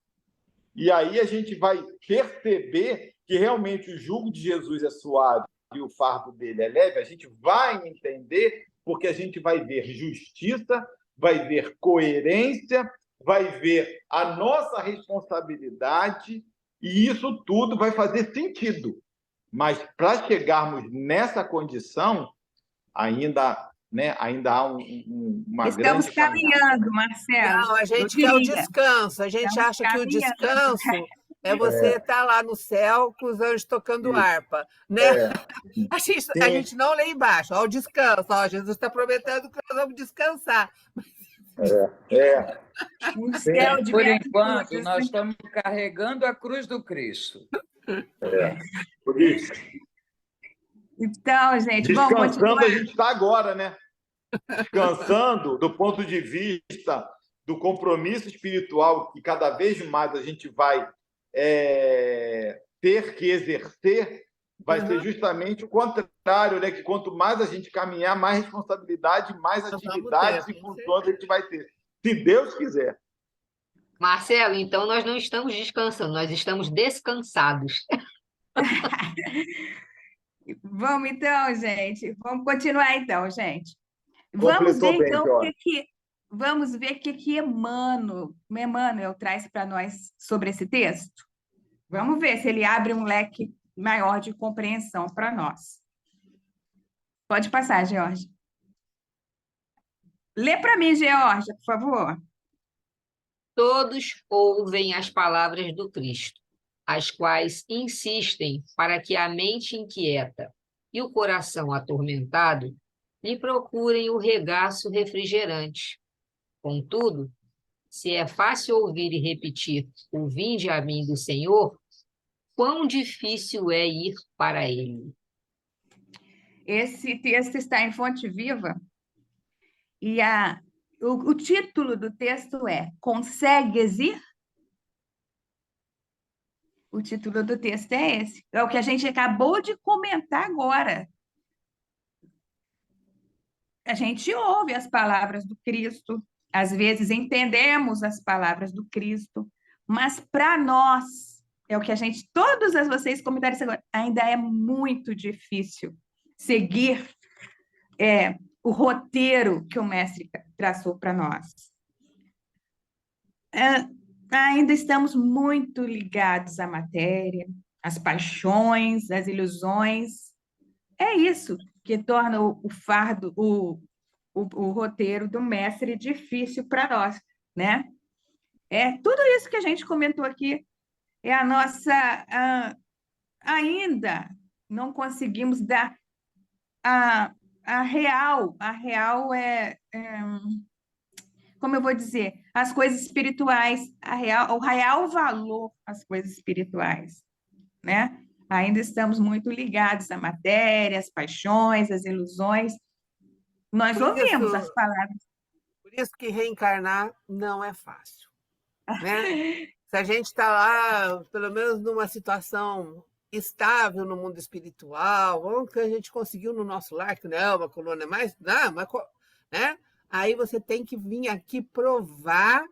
E aí a gente vai perceber que realmente o jugo de Jesus é suave e o fardo dele é leve, a gente vai entender, porque a gente vai ver justiça, vai ver coerência, vai ver a nossa responsabilidade, e isso tudo vai fazer sentido. Mas para chegarmos nessa condição, ainda, né, ainda há uma Estamos grande caminhada. caminhando, Marcelo. Não, a Eu gente quer o diria. descanso. A gente Estamos acha que o caminhando. descanso é você estar lá no céu com os anjos tocando Isso. harpa, né? A Sim. gente não lê embaixo. Ó, o descanso. Ó, Jesus está prometendo que nós vamos descansar. Um céu de Por enquanto, virtudes, nós né? estamos carregando a cruz do Cristo. Por isso. Então, gente, vamos Descansando, continuar. a gente está agora, né? Descansando do ponto de vista do compromisso espiritual que cada vez mais a gente vai ter que exercer, vai ser justamente o contrário, né? Que quanto mais a gente caminhar, mais responsabilidade, mais atividades e funções a gente vai ter. Se Deus quiser. Marcelo, então nós não estamos descansando, nós estamos descansados. Vamos então, gente. Vamos continuar então, gente. Vamos ver Completou bem, então Jorge. vamos ver o que Emmanuel traz para nós sobre esse texto. Vamos ver se ele abre um leque maior de compreensão para nós. Pode passar, Georgia. Lê para mim, Georgia, por favor. Todos ouvem as palavras do Cristo, as quais insistem para que a mente inquieta e o coração atormentado lhe procurem o regaço refrigerante. Contudo, se é fácil ouvir e repetir o vinde a mim do Senhor, quão difícil é ir para ele. Esse texto está em Fonte Viva e o título do texto é Consegues ir? O título do texto é esse. É o que a gente acabou de comentar agora. A gente ouve as palavras do Cristo, às vezes entendemos as palavras do Cristo, mas para nós, é o que a gente, vocês comentaram isso agora, ainda é muito difícil seguir o roteiro que o mestre traçou para nós. Ainda estamos muito ligados à matéria, às paixões, às ilusões. É isso que torna o fardo, o roteiro do mestre difícil para nós, né? Tudo isso que a gente comentou aqui é a nossa... ainda não conseguimos dar a real como eu vou dizer, as coisas espirituais, o real valor às coisas espirituais, né? Ainda estamos muito ligados à matéria, às paixões, às ilusões. Nós ouvimos as palavras. Por isso que reencarnar não é fácil, né? Se a gente está lá, pelo menos numa situação estável no mundo espiritual, ou que a gente conseguiu no nosso lar, que não é uma colônia mais, não, né? Aí você tem que vir aqui provar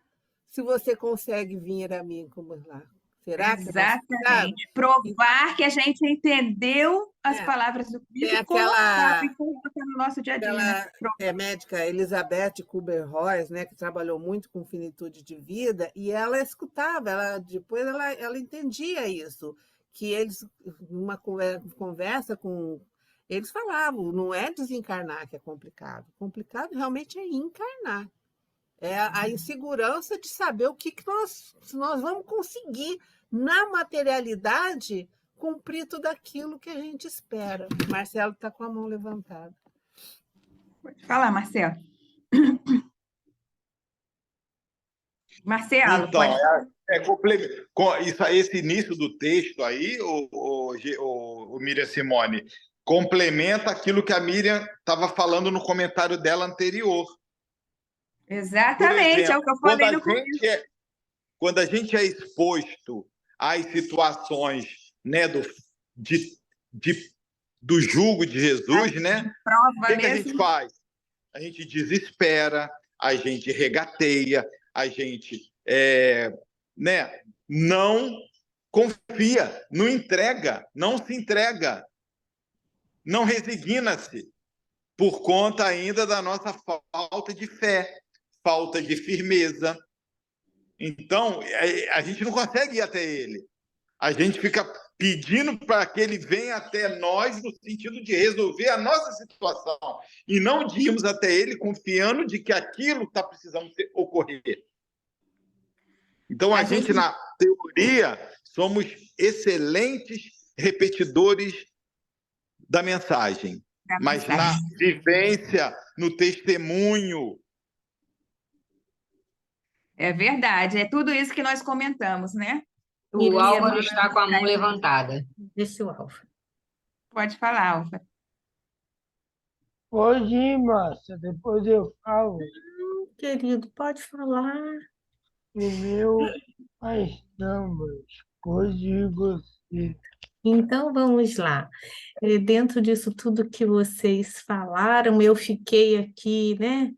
se você consegue vir a mim como lá. Será que é nosso pecado? Exatamente. Provar que a gente entendeu as É, palavras do Cristo tem e colocar aquela e colocar no nosso dia a dia, né? médica Elizabeth Kubler-Ross, né, que trabalhou muito com finitude de vida, e ela escutava, depois ela entendia isso, que eles, numa conversa com... Eles falavam, não é desencarnar que é complicado realmente é encarnar. É a insegurança de saber o que nós vamos conseguir na materialidade cumprir tudo aquilo que a gente espera. Marcelo está com a mão levantada. Pode falar, Marcelo. Marcelo, Então, pode falar. esse início do texto aí, o Miriam Simone, complementa aquilo que a Miriam estava falando no comentário dela anterior. Por Exatamente, é o exemplo, que eu falei no começo. quando a gente é exposto às situações, né, do jugo de Jesus, né? O que a gente faz? A gente desespera, a gente regateia, a gente né, não confia, não entrega, não se entrega, não resigna-se, por conta ainda da nossa falta de fé, falta de firmeza. Então, a gente não consegue ir até ele. A gente fica pedindo para que ele venha até nós no sentido de resolver a nossa situação e não de irmos até ele confiando de que aquilo está precisando ocorrer. Então, a gente, na teoria, somos excelentes repetidores da mensagem, mas na vivência, no testemunho. É verdade, é tudo isso que nós comentamos, né? O Álvaro está com a mão levantada. Deixa o Álvaro. Pode falar, Álvaro. Pode ir, Márcia, depois eu falo. Querido, pode falar. O meu, mas não, mas pode ir você. Então, vamos lá. Dentro disso tudo que vocês falaram, eu fiquei aqui, né?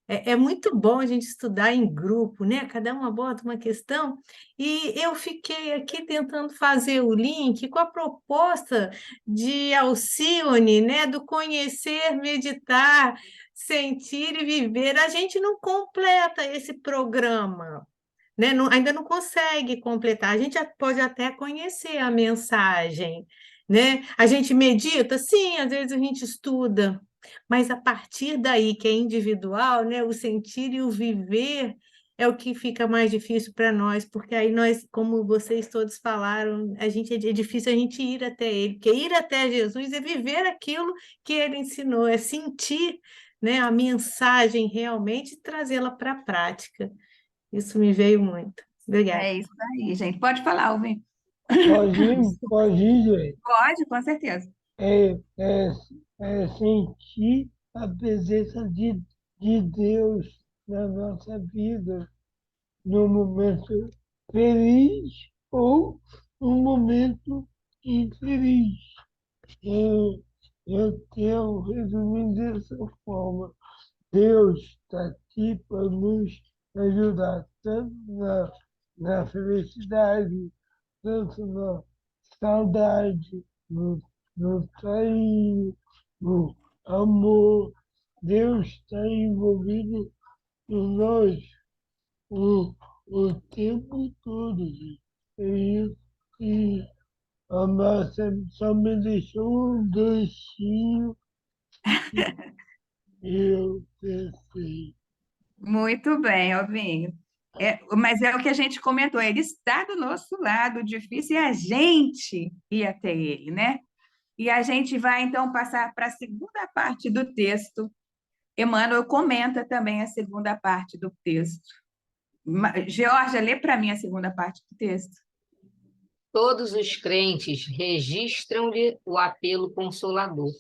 É muito bom a gente estudar em grupo, né? Cada uma bota uma questão, e eu fiquei aqui tentando fazer o link com a proposta de Alcione, né? Do conhecer, meditar, sentir e viver. A gente não completa esse programa, né? Ainda não consegue completar. A gente pode até conhecer a mensagem, né? A gente medita, sim, às vezes a gente estuda, mas a partir daí, que é individual, né? O sentir e o viver é o que fica mais difícil para nós, porque aí nós, como vocês todos falaram, é difícil a gente ir até ele, porque ir até Jesus é viver aquilo que ele ensinou, é sentir, né, a mensagem realmente e trazê-la para a prática. Isso me veio muito. Obrigada. É isso aí, gente. Pode falar, Alvin. Pode ir, gente. Pode, com certeza. É sentir a presença de Deus na nossa vida, no momento feliz ou no momento infeliz. Eu tenho resumido dessa forma. Deus está aqui para nos ajudar, tanto na felicidade, tanto na saudade, no carinho, no amor. Deus está envolvido em nós o tempo todo, gente. É isso que a Márcia só me deixou um ganchinho e eu pensei. Muito bem, Alvinho. Mas é o que a gente comentou, ele está do nosso lado, difícil é a gente ir até ele, né? E a gente vai, então, passar para a segunda parte do texto. Emmanuel comenta também a segunda parte do texto. Georgia, lê para mim a segunda parte do texto. Todos os crentes registram-lhe o apelo consolador,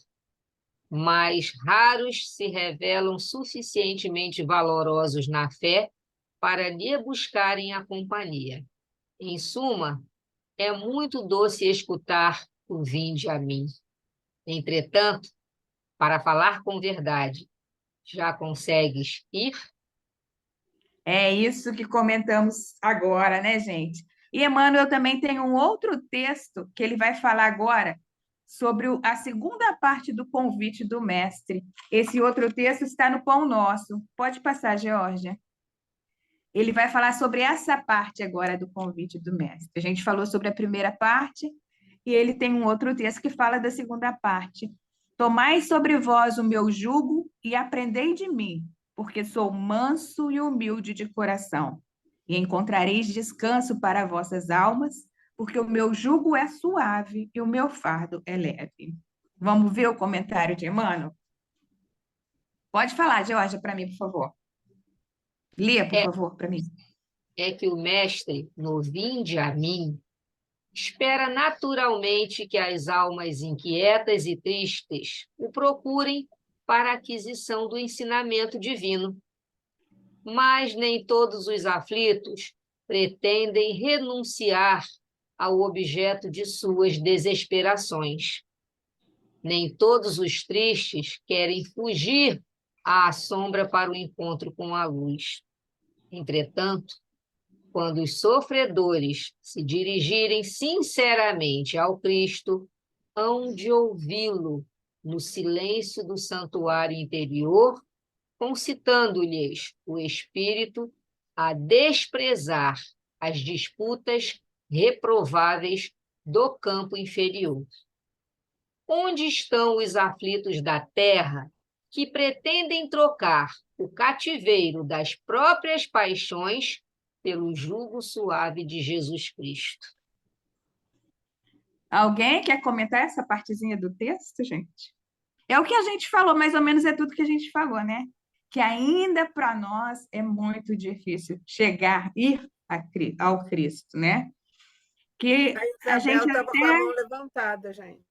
mas raros se revelam suficientemente valorosos na fé para lhe buscarem a companhia. Em suma, é muito doce escutar o vinde a mim. Entretanto, para falar com verdade, já consegues ir? É isso que comentamos agora, né, gente? E Emmanuel também tem um outro texto que ele vai falar agora sobre a segunda parte do convite do mestre. Esse outro texto está no Pão Nosso. Pode passar, Geórgia. Ele vai falar sobre essa parte agora do convite do mestre. A gente falou sobre a primeira parte e ele tem um outro texto que fala da segunda parte. Tomai sobre vós o meu jugo e aprendei de mim, porque sou manso e humilde de coração, e encontrareis descanso para vossas almas, porque o meu jugo é suave e o meu fardo é leve. Vamos ver o comentário de Emmanuel? Pode falar, Georgia, para mim, por favor. Lê, por favor, para mim. É que o mestre, no vinde a mim, espera naturalmente que as almas inquietas e tristes o procurem para a aquisição do ensinamento divino. Mas nem todos os aflitos pretendem renunciar ao objeto de suas desesperações. Nem todos os tristes querem fugir à sombra para o encontro com a luz. Entretanto, quando os sofredores se dirigirem sinceramente ao Cristo, hão de ouvi-lo no silêncio do santuário interior, concitando-lhes o espírito a desprezar as disputas reprováveis do campo inferior. Onde estão os aflitos da terra que pretendem trocar o cativeiro das próprias paixões pelo jugo suave de Jesus Cristo? Alguém quer comentar essa partezinha do texto, gente? É o que a gente falou, mais ou menos é tudo que a gente falou, né? Que ainda para nós é muito difícil ir ao Cristo, né? Que A a gente Isabel estava com a até... mão levantada, gente.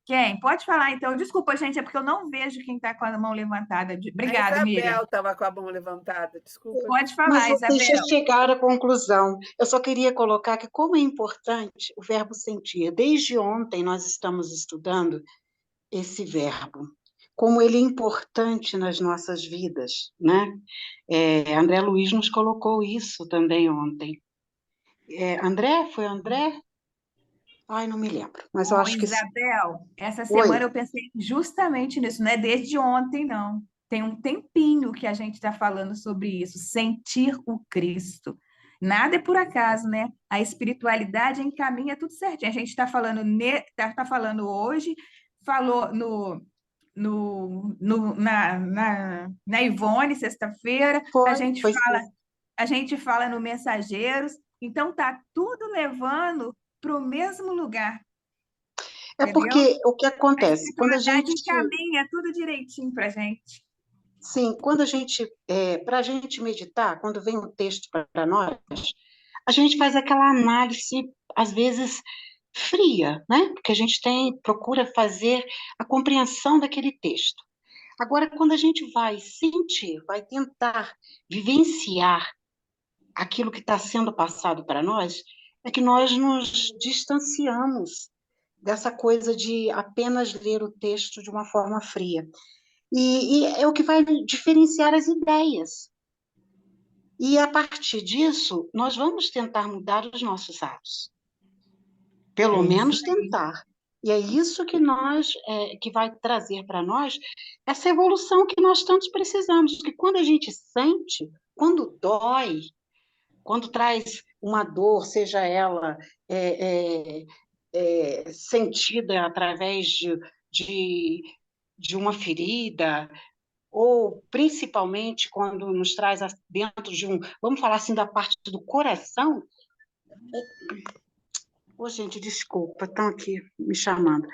Quem? Pode falar, então. Desculpa, gente, é porque eu não vejo quem está com a mão levantada. Obrigada, A Miriam. Isabel estava com a mão levantada, desculpa. Pode falar, Mas deixa eu Isabel. chegar à conclusão. Eu só queria colocar que como é importante o verbo sentir. Desde ontem nós estamos estudando esse verbo, como ele é importante nas nossas vidas, né? André Luiz nos colocou isso também ontem. André? Foi André? Ai, não me lembro, mas eu Ô, acho que sim. Isabel, essa Oi. semana eu pensei justamente nisso, não é desde ontem, não. Tem um tempinho que a gente está falando sobre isso, sentir o Cristo. Nada é por acaso, né? A espiritualidade encaminha tudo certinho. A gente está falando, tá falando hoje, falou na Ivone, sexta-feira, Foi sim. a gente fala no Mensageiros, então tá tudo levando para o mesmo lugar. É Entendeu? porque o que A acontece? Quando a espiritualidade gente... encaminha tudo direitinho para a gente. Sim, quando a gente... para a gente meditar, quando vem um texto para nós, a gente faz aquela análise, às vezes, fria, né? Porque a gente procura fazer a compreensão daquele texto. Agora, quando a gente vai sentir, vai tentar vivenciar aquilo que está sendo passado para nós, é que nós nos distanciamos dessa coisa de apenas ler o texto de uma forma fria. E é o que vai diferenciar as ideias. E, a partir disso, nós vamos tentar mudar os nossos atos. Pelo menos tentar. E é isso que que vai trazer para nós essa evolução que nós tanto precisamos. Porque quando a gente sente, quando dói, quando traz uma dor, seja ela sentida através de uma ferida, ou principalmente quando nos traz dentro de vamos falar assim, da parte do coração. Gente, desculpa, estão aqui me chamando.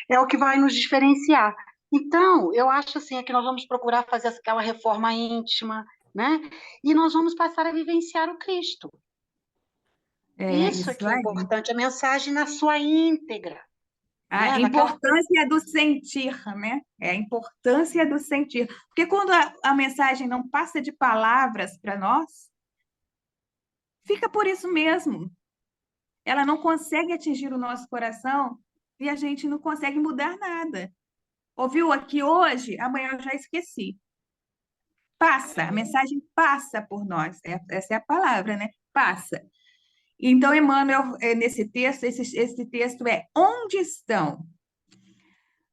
É o que vai nos diferenciar. Então, eu acho assim, que nós vamos procurar fazer aquela reforma íntima, né? E nós vamos passar a vivenciar o Cristo. Isso é que é importante, a mensagem na sua íntegra. A importância do sentir, né? É a importância do sentir. Porque quando a mensagem não passa de palavras para nós, fica por isso mesmo. Ela não consegue atingir o nosso coração e a gente não consegue mudar nada. Ouviu aqui hoje, amanhã eu já esqueci. Passa, a mensagem passa por nós. Essa é a palavra, né? Passa. Então, Emmanuel, nesse texto, esse texto é onde estão?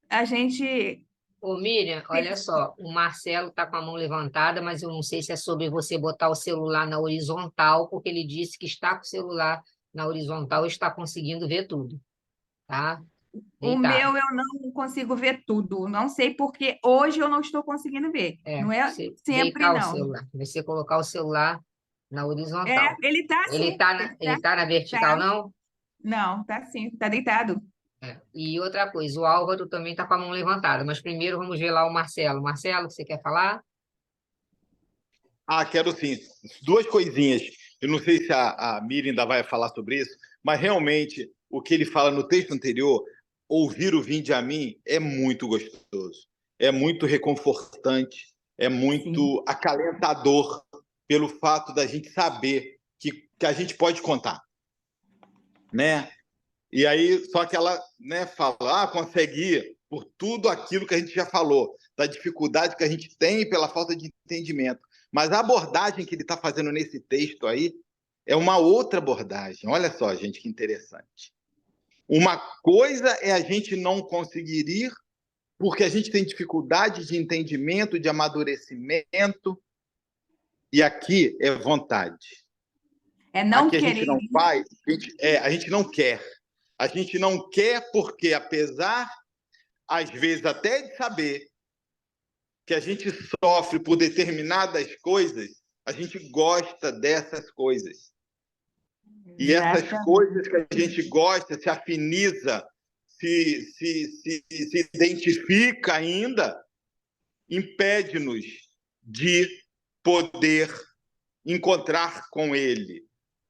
A gente. Ô, Miriam, olha só, o Marcelo está com a mão levantada, mas eu não sei se é sobre você botar o celular na horizontal, porque ele disse que está com o celular na horizontal e está conseguindo ver tudo, tá? O Deitado. meu eu não consigo ver tudo. Não sei porque hoje eu não estou conseguindo ver. Não é Você sempre, deitar o não. celular, você colocar o celular na É, horizontal. ele está Ele assim. está ele tá na vertical, Tá. não? Não, tá sim, tá deitado. E outra coisa, o Álvaro também está com a mão levantada, mas primeiro vamos ver lá o Marcelo. Marcelo, você quer falar? Ah, quero sim. Duas coisinhas. Eu não sei se a Miriam ainda vai falar sobre isso, mas realmente o que ele fala no texto anterior, ouvir o vinde a mim, é muito gostoso. É muito reconfortante, é Sim. muito acalentador pelo fato da gente saber que a gente pode contar, né? E aí, só que ela, né, fala, consegue ir por tudo aquilo que a gente já falou, da dificuldade que a gente tem pela falta de entendimento. Mas a abordagem que ele está fazendo nesse texto aí é uma outra abordagem. Olha só, gente, que interessante. Uma coisa é a gente não conseguir ir porque a gente tem dificuldade de entendimento, de amadurecimento, e aqui é vontade. É não Aqui a gente querer não ir. faz, a gente não quer. A gente não quer porque, apesar, às vezes, até de saber que a gente sofre por determinadas coisas, a gente gosta dessas coisas. E essas Exatamente. coisas que a gente gosta, se afiniza, se identifica ainda, impede-nos de poder encontrar com ele,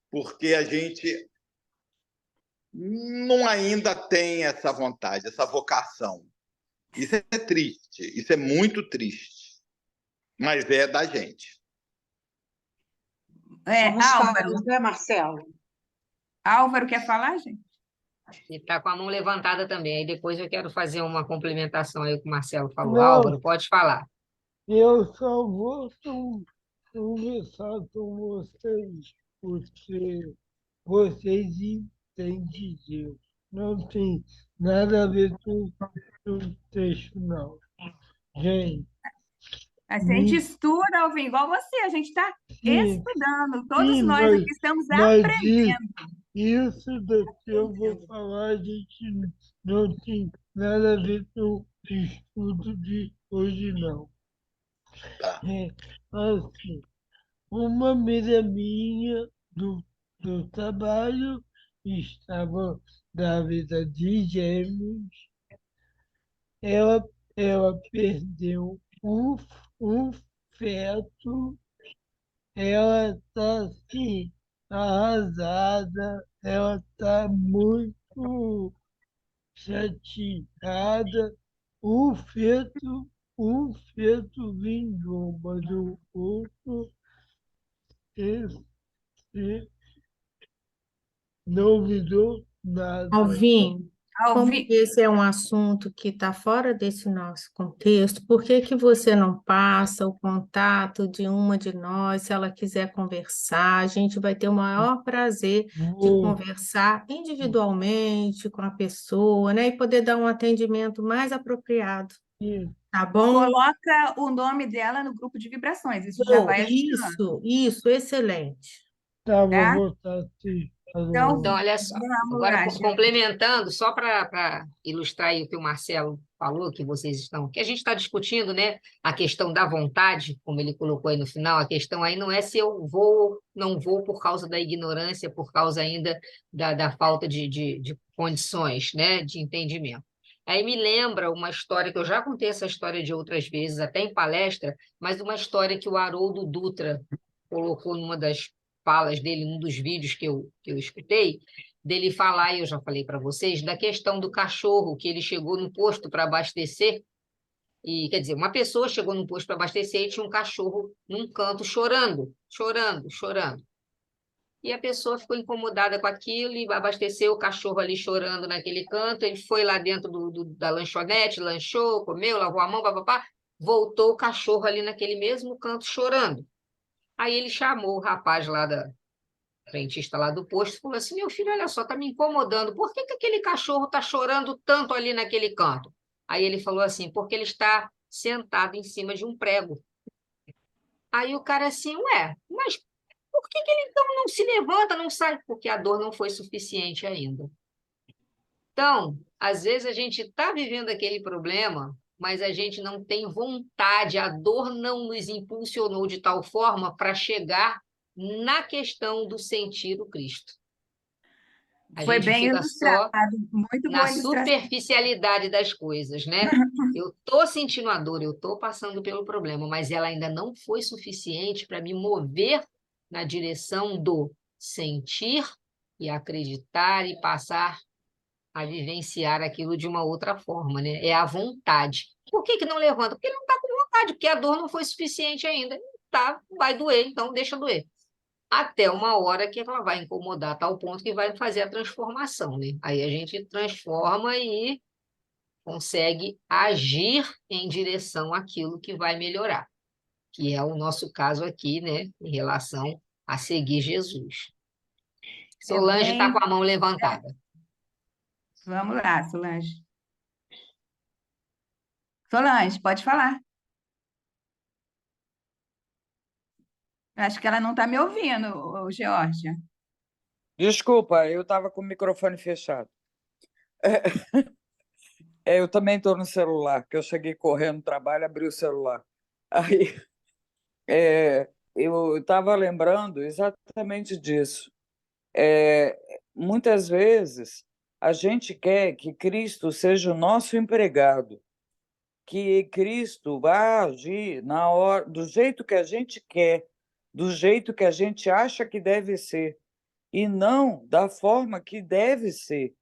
porque a gente não ainda tem essa vontade, essa vocação. Isso é triste, isso é muito triste, mas é da gente. Somos Álvaro. falhos, né, Marcelo? Álvaro quer falar, gente? Ele está com a mão levantada também. Aí depois eu quero fazer uma complementação aí com o Marcelo falou. Não, Álvaro, pode falar. eu só vou conversar com vocês, porque vocês entendem Deus. Não tem nada a ver com o texto, não. Gente, A gente estuda, Alvin, igual você. A gente está sim, estudando. Todos sim, nós aqui estamos mas aprendendo. isso daqui eu vou falar, a gente não tem nada a ver com o estudo de hoje, não. Tá. É, assim, uma amiga minha do trabalho estava grávida de gêmeos. Ela, ela perdeu um feto. Ela está assim, arrasada. Ela está muito chateada. Um feto, um feto vingou, mas o outro esse não virou nada. Alvin, como Alvin, esse é um assunto que está fora desse nosso contexto, por que que você não passa o contato de uma de nós, se ela quiser conversar? A gente vai ter o maior prazer de Vou, conversar individualmente com a pessoa, né? E poder dar um atendimento mais apropriado, tá bom? coloca o nome dela no grupo de vibrações. Isso já vai ajudando, Isso, excelente. estava tá? voltando assim. Então, Então, olha só. vamos Agora, lá, gente. complementando, só para ilustrar aí o que o Marcelo falou, que vocês estão, que a gente está discutindo, né? A questão da vontade, como ele colocou aí no final, a questão aí não é se eu vou ou não vou por causa da ignorância, por causa ainda da falta de condições, né? De entendimento. Aí me lembra uma história que eu já contei essa história de outras vezes, até em palestra, mas uma história que o Haroldo Dutra colocou numa das falas dele, num dos vídeos que eu escutei, dele falar, e eu já falei para vocês, da questão do cachorro, que ele chegou no posto para abastecer, e quer dizer, uma pessoa chegou no posto para abastecer e tinha um cachorro num canto chorando, chorando, chorando. E a pessoa ficou incomodada com aquilo e abasteceu o cachorro ali chorando naquele canto. Ele foi lá dentro da lanchonete, lanchou, comeu, lavou a mão, papapá, voltou o cachorro ali naquele mesmo canto chorando. Aí ele chamou o rapaz lá frentista lá do posto, falou assim: meu filho, olha só, tá me incomodando. Por que que aquele cachorro tá chorando tanto ali naquele canto? Aí ele falou assim: porque ele está sentado em cima de um prego. Aí o cara assim, ué, mas por que que ele então não se levanta, não sai? Porque a dor não foi suficiente ainda. Então, às vezes a gente está vivendo aquele problema, mas a gente não tem vontade, a dor não nos impulsionou de tal forma para chegar na questão do sentir o Cristo. A Foi gente bem fica ilustrado, só muito na boa ilustração. superficialidade das coisas, né? Eu estou sentindo a dor, eu estou passando pelo problema, mas ela ainda não foi suficiente para me mover na direção do sentir e acreditar e passar a vivenciar aquilo de uma outra forma, né? É a vontade. Por que que não levanta? Porque ele não está com vontade, porque a dor não foi suficiente ainda. Tá, vai doer, então deixa doer. Até uma hora que ela vai incomodar a tal ponto que vai fazer a transformação, né? Aí a gente transforma e consegue agir em direção àquilo que vai melhorar, que é o nosso caso aqui, né, em relação a seguir Jesus. É Solange está bem. com a mão levantada. Vamos lá, Solange. Solange, pode falar. Acho que ela não está me ouvindo, Georgia. Desculpa, eu estava com o microfone fechado. Eu também estou no celular, que eu cheguei correndo no trabalho, abri o celular. Aí eu estava lembrando exatamente disso. Muitas vezes a gente quer que Cristo seja o nosso empregado, que Cristo vá agir na hora, do jeito que a gente quer, do jeito que a gente acha que deve ser, e não da forma que deve ser,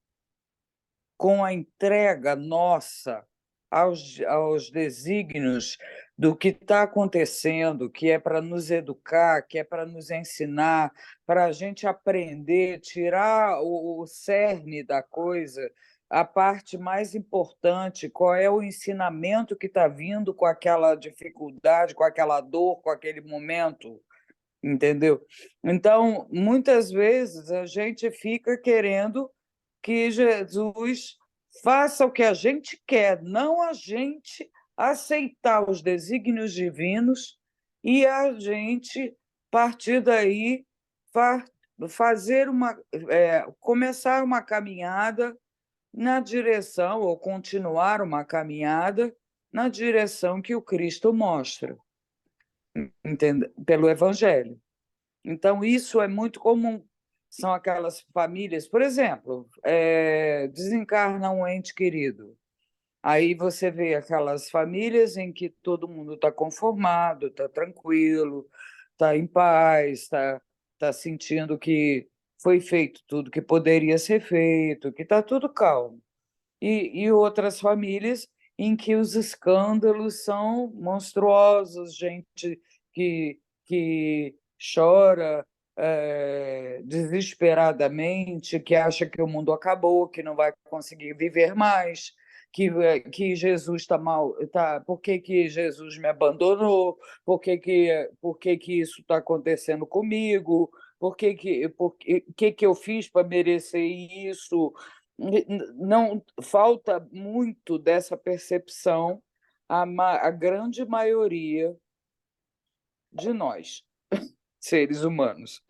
com a entrega nossa aos desígnios do que está acontecendo, que é para nos educar, que é para nos ensinar, para a gente aprender, tirar o cerne da coisa, a parte mais importante, qual é o ensinamento que está vindo com aquela dificuldade, com aquela dor, com aquele momento, entendeu? Então, muitas vezes a gente fica querendo que Jesus faça o que a gente quer, não a gente aceitar os desígnios divinos e a gente, a partir daí, fazer começar uma caminhada na direção, ou continuar uma caminhada na direção que o Cristo mostra, entende? Pelo Evangelho. Então, isso é muito comum. São aquelas famílias, por exemplo, desencarna um ente querido. Aí você vê aquelas famílias em que todo mundo está conformado, está tranquilo, está em paz, está sentindo que foi feito tudo que poderia ser feito, que está tudo calmo. E outras famílias em que os escândalos são monstruosos, gente que chora desesperadamente, que acha que o mundo acabou, que não vai conseguir viver mais, que Jesus está mal, por que Jesus me abandonou, por que isso está acontecendo comigo, por que eu fiz para merecer isso? Não falta muito dessa percepção a grande maioria de nós, seres humanos,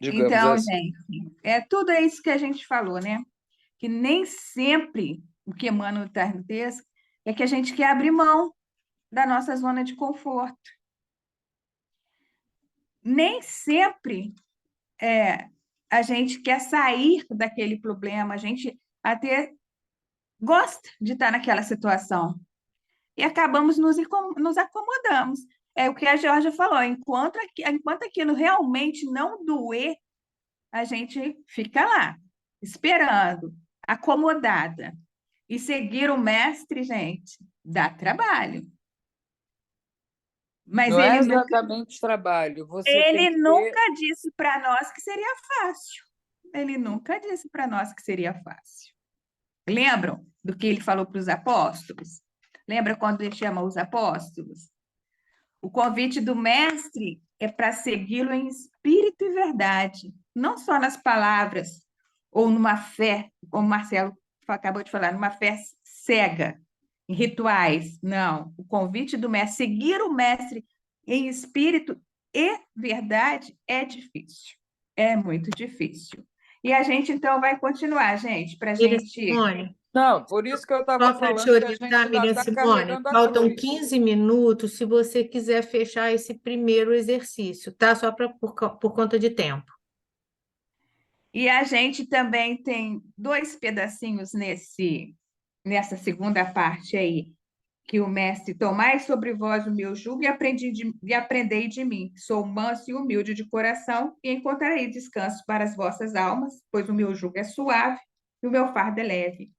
digamos Então, assim. gente, tudo isso que a gente falou, né? Que nem sempre o que Emmanuel traz no texto é que a gente quer abrir mão da nossa zona de conforto. Nem sempre a gente quer sair daquele problema, a gente até gosta de estar naquela situação. E acabamos nos acomodamos. É o que a Georgia falou, enquanto aquilo realmente não doer, a gente fica lá, esperando, acomodada. E seguir o mestre, gente, dá trabalho. Mas Não é exatamente trabalho, você tem ele que nunca ter... disse para nós que seria fácil. Ele nunca disse para nós que seria fácil. Lembram do que ele falou para os apóstolos? Lembra quando ele chama os apóstolos? O convite do mestre é para segui-lo em espírito e verdade, não só nas palavras, ou numa fé, como o Marcelo acabou de falar, numa fé cega, em rituais. Não, o convite do mestre, seguir o mestre em espírito e verdade é difícil, é muito difícil. E a gente, então, vai continuar, gente, para a Miriam gente... Simone, Não, por isso que eu estava só para te falando que a gente orientar, ainda Miriam está Simone, carregando a faltam cruz. 15 minutos se você quiser fechar esse primeiro exercício, tá? Só por conta de tempo. E a gente também tem dois pedacinhos nessa segunda parte aí, que o mestre, tomai sobre vós o meu jugo e aprendei de mim. Sou manso e humilde de coração e encontrarei descanso para as vossas almas, pois o meu jugo é suave e o meu fardo é leve.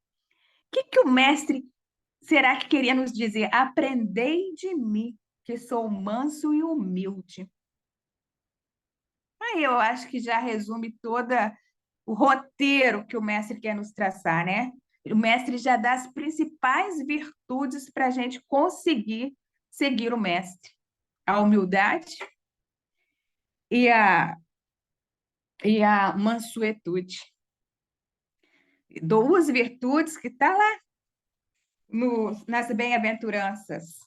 O que o mestre será que queria nos dizer? Aprendei de mim, que sou manso e humilde. Aí eu acho que já resume toda o roteiro que o mestre quer nos traçar, né? O mestre já dá as principais virtudes para a gente conseguir seguir o mestre. A humildade e a mansuetude. Duas virtudes que estão lá nas bem-aventuranças.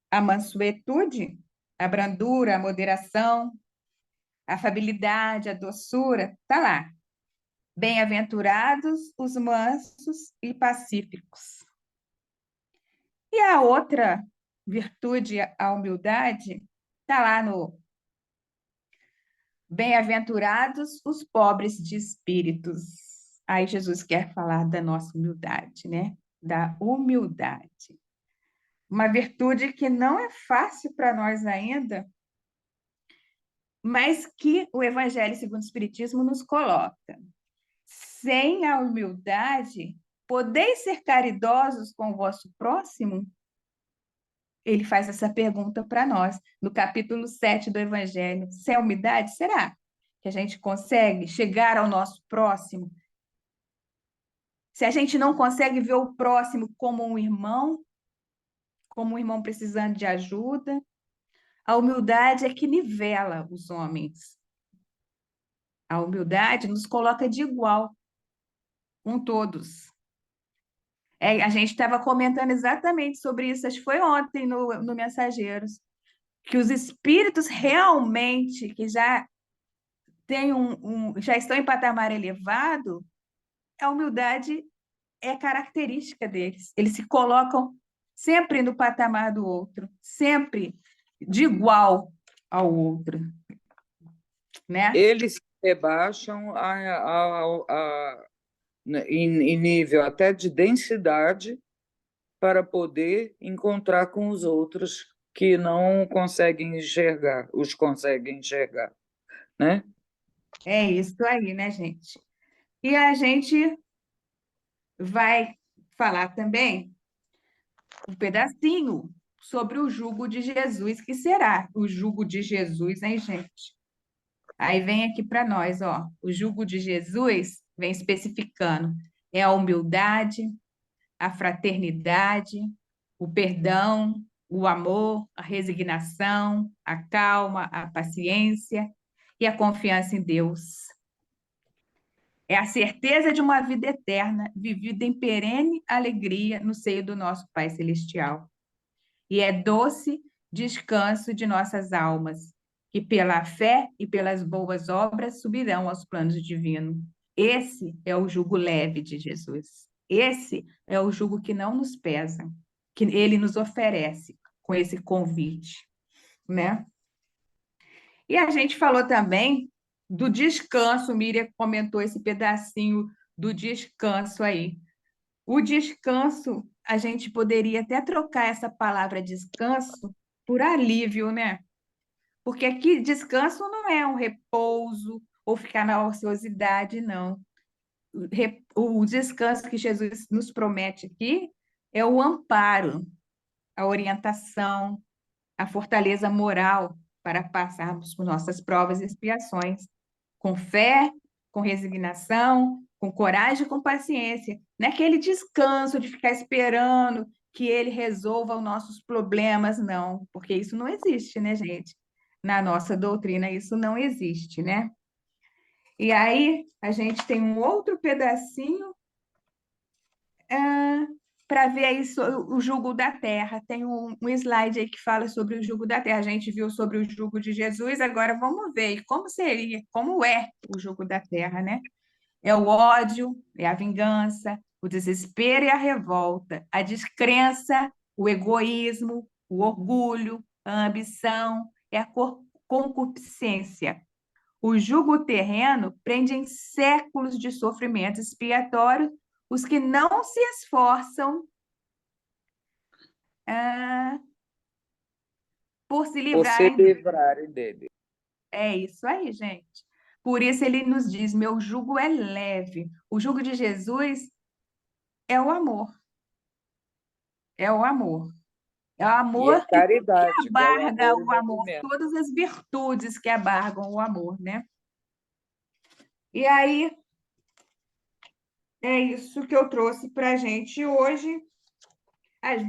A mansuetude, a brandura, a moderação, a afabilidade, a doçura, está lá. Bem-aventurados os mansos e pacíficos. E a outra virtude, a humildade, está lá no bem-aventurados os pobres de espíritos. Aí Jesus quer falar da nossa humildade, né? Da humildade. Uma virtude que não é fácil para nós ainda, mas que o Evangelho segundo o Espiritismo nos coloca. Sem a humildade, podeis ser caridosos com o vosso próximo? Ele faz essa pergunta para nós, no capítulo 7 do Evangelho. Sem a humildade, será que a gente consegue chegar ao nosso próximo? Se a gente não consegue ver o próximo como um irmão precisando de ajuda, a humildade é que nivela os homens. A humildade nos coloca de igual com todos. A gente estava comentando exatamente sobre isso, acho que foi ontem no Mensageiros, que os espíritos realmente, que já têm já estão em patamar elevado, a humildade é característica deles. Eles se colocam sempre no patamar do outro, sempre de igual ao outro, né? Eles se rebaixam em nível até de densidade para poder encontrar com os outros que não conseguem enxergar, os conseguem enxergar, né? É isso aí, né, gente? E a gente vai falar também um pedacinho sobre o jugo de Jesus, que será o jugo de Jesus, hein, gente? Aí vem aqui para nós, ó, o jugo de Jesus vem especificando, é a humildade, a fraternidade, o perdão, o amor, a resignação, a calma, a paciência e a confiança em Deus. É a certeza de uma vida eterna, vivida em perene alegria no seio do nosso Pai Celestial. E é doce descanso de nossas almas, que pela fé e pelas boas obras subirão aos planos divinos. Esse é o jugo leve de Jesus. Esse é o jugo que não nos pesa, que ele nos oferece com esse convite, né? E a gente falou também do descanso, Miriam comentou esse pedacinho do descanso aí. O descanso, a gente poderia até trocar essa palavra descanso por alívio, né? Porque aqui descanso não é um repouso ou ficar na ociosidade, não. O descanso que Jesus nos promete aqui é o amparo, a orientação, a fortaleza moral para passarmos por nossas provas e expiações, com fé, com resignação, com coragem e com paciência. Não é aquele descanso de ficar esperando que ele resolva os nossos problemas, não, porque isso não existe, né, gente? Na nossa doutrina isso não existe, né? E aí a gente tem um outro pedacinho para ver aí o jugo da terra. Tem um slide aí que fala sobre o jugo da terra. A gente viu sobre o jugo de Jesus, agora vamos ver como seria, como é o jugo da terra, né? É o ódio, é a vingança, o desespero e a revolta, a descrença, o egoísmo, o orgulho, a ambição, é a concupiscência. O jugo terreno prende em séculos de sofrimento expiatório os que não se esforçam por se Por se livrarem dele. livrarem dele. É isso aí, gente. Por isso ele nos diz: meu jugo é leve. O jugo de Jesus é o amor. É o amor. É o E amor a caridade, que que é o abarga amor em o amor, movimento. todas as virtudes que abargam o amor, né? E aí, é isso que eu trouxe para a gente hoje.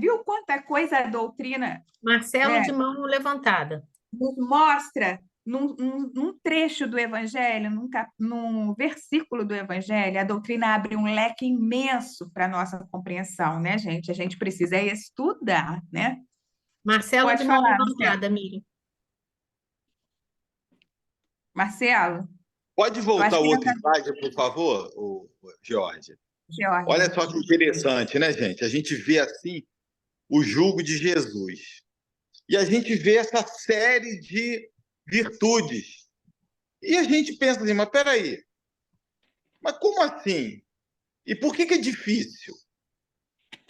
Viu quanta coisa a doutrina Marcelo de mão levantada. nos mostra num trecho do Evangelho, num versículo do Evangelho? A doutrina abre um leque imenso para a nossa compreensão, né, gente? A gente precisa estudar, né? Marcelo Pode de mão falar, Marcelo. levantada, Miriam. Marcelo, Pode eu voltar acho o que não outro está. slide, por favor, Jorge? Georgia. Olha só que interessante, né, gente? A gente vê assim o jugo de Jesus. E a gente vê essa série de virtudes. E a gente pensa assim, mas peraí, mas como assim? E por que é difícil?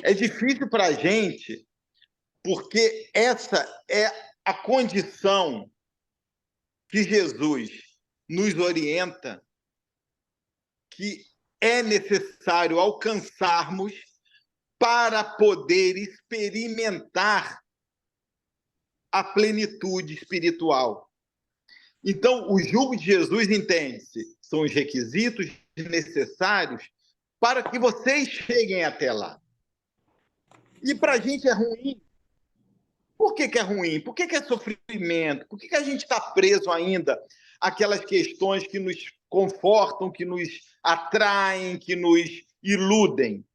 É difícil para a gente porque essa é a condição que Jesus nos orienta, que é necessário alcançarmos para poder experimentar a plenitude espiritual. Então, o jugo de Jesus, entende-se, são os requisitos necessários para que vocês cheguem até lá. E para a gente é ruim. Por que é ruim? Por que é sofrimento? Por que a gente está preso ainda àquelas questões que nos confortam, que nos atraem, que nos iludem?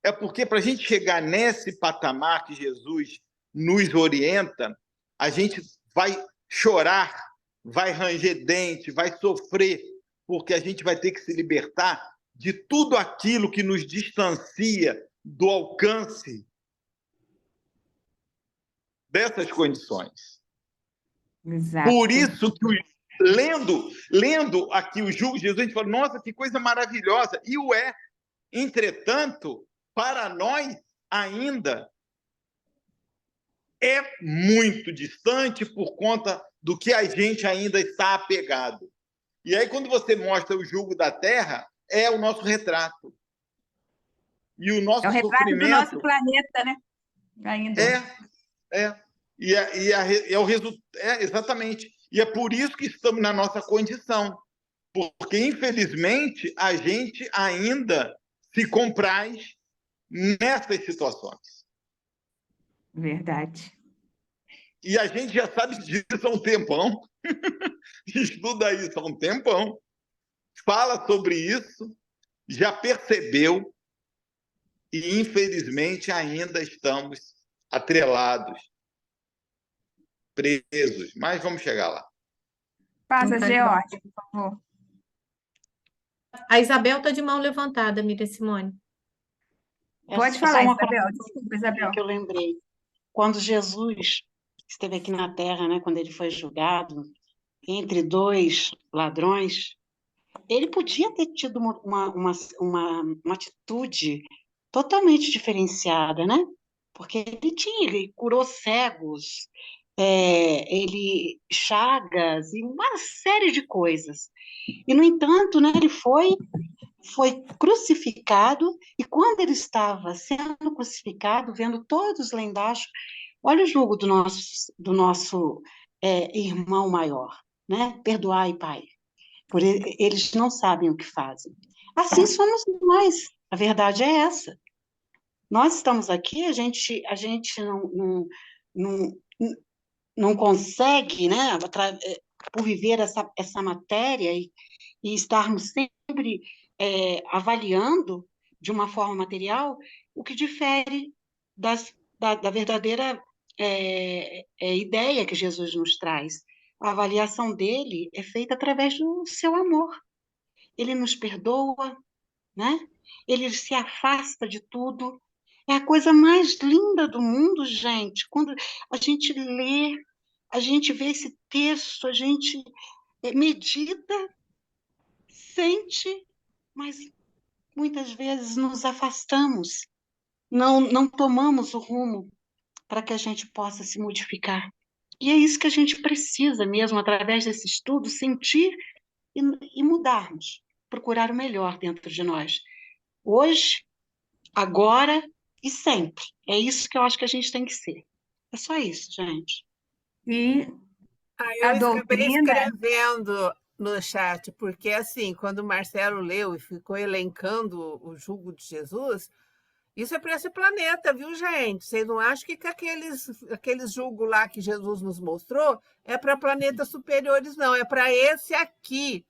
É porque para a gente chegar nesse patamar que Jesus nos orienta, a gente vai chorar, vai ranger dente, vai sofrer, porque a gente vai ter que se libertar de tudo aquilo que nos distancia do alcance dessas condições. Exato. Por isso que, lendo aqui o jugo de Jesus, a gente fala, nossa, que coisa maravilhosa, e o é. Entretanto, para nós ainda é muito distante por conta do que a gente ainda está apegado. E aí, quando você mostra o jugo da terra, é o nosso retrato. E o nosso É o retrato sofrimento... do nosso planeta, né? Ainda. É o resultado. Exatamente. E é por isso que estamos na nossa condição. Porque, infelizmente, a gente ainda se compraz nessas situações. Verdade. E a gente já sabe disso há um tempão. Estuda isso há um tempão. Fala sobre isso. Já percebeu. E, infelizmente, ainda estamos atrelados, presos. Mas vamos chegar lá. Passa, Então, Georgia, por favor. A Isabel está de mão levantada, Miriam Simone. Pode Só falar, uma Isabel. coisa Desculpa, Isabel. que eu lembrei. Quando Jesus esteve aqui na Terra, né, quando ele foi julgado entre dois ladrões, ele podia ter tido uma atitude totalmente diferenciada, né? Porque ele curou cegos, ele chagas e uma série de coisas. E, no entanto, né, ele foi crucificado, e quando ele estava sendo crucificado, vendo todos lá embaixo, olha o jugo do nosso irmão maior, né? Perdoai, Pai, eles não sabem o que fazem. Assim somos nós, a verdade é essa. Nós estamos aqui, a gente não não consegue, né, por viver essa matéria e estarmos sempre avaliando de uma forma material, o que difere da verdadeira ideia que Jesus nos traz. A avaliação dele é feita através do seu amor. Ele nos perdoa, né? Ele se afasta de tudo. É a coisa mais linda do mundo, gente. Quando a gente lê, a gente vê esse texto, a gente medita, sente, mas muitas vezes nos afastamos, não tomamos o rumo para que a gente possa se modificar. E é isso que a gente precisa mesmo, através desse estudo, sentir e mudarmos, procurar o melhor dentro de nós. Hoje, agora e sempre. É isso que eu acho que a gente tem que ser. É só isso, gente. E Eu a acabei doutrina, escrevendo no chat, porque assim, quando o Marcelo leu e ficou elencando o jugo de Jesus, isso é para esse planeta, viu, gente? Vocês não acham que aqueles julgos lá que Jesus nos mostrou é para planetas superiores, não, é para esse aqui,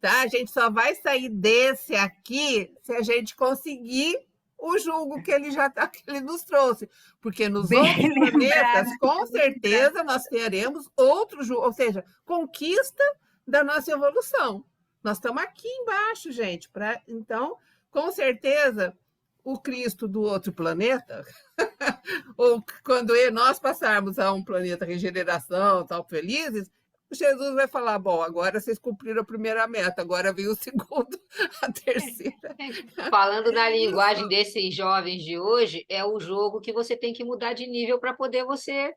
tá? A gente só vai sair desse aqui se a gente conseguir o julgo que que ele nos trouxe, porque nos bem outros lembrado, planetas, com certeza, nós teremos outro julgo, ou seja, conquista da nossa evolução. Nós estamos aqui embaixo, gente. Então, com certeza, o Cristo do outro planeta, ou quando nós passarmos a um planeta regeneração, tal, felizes, Jesus vai falar: bom, agora vocês cumpriram a primeira meta, agora vem o segundo, a terceira. Falando na linguagem desses jovens de hoje, é o jogo que você tem que mudar de nível para poder você,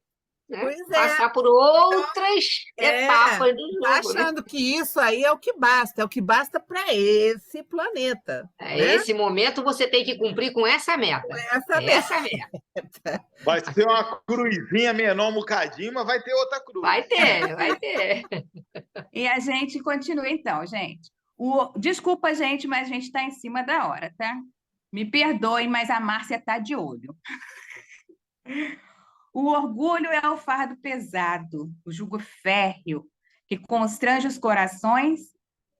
né, Pois é, passar por outras etapas do tá jogo, né? achando que isso aí é o que basta para esse planeta, né? Esse momento você tem que cumprir com essa meta. Essa meta. Vai ser uma cruzinha menor um bocadinho, mas vai ter outra cruz. Vai ter. E a gente continua então, gente. Desculpa, gente, mas a gente está em cima da hora, tá? Me perdoem, mas a Márcia está de olho. O orgulho é o fardo pesado, o jugo férreo, que constrange os corações.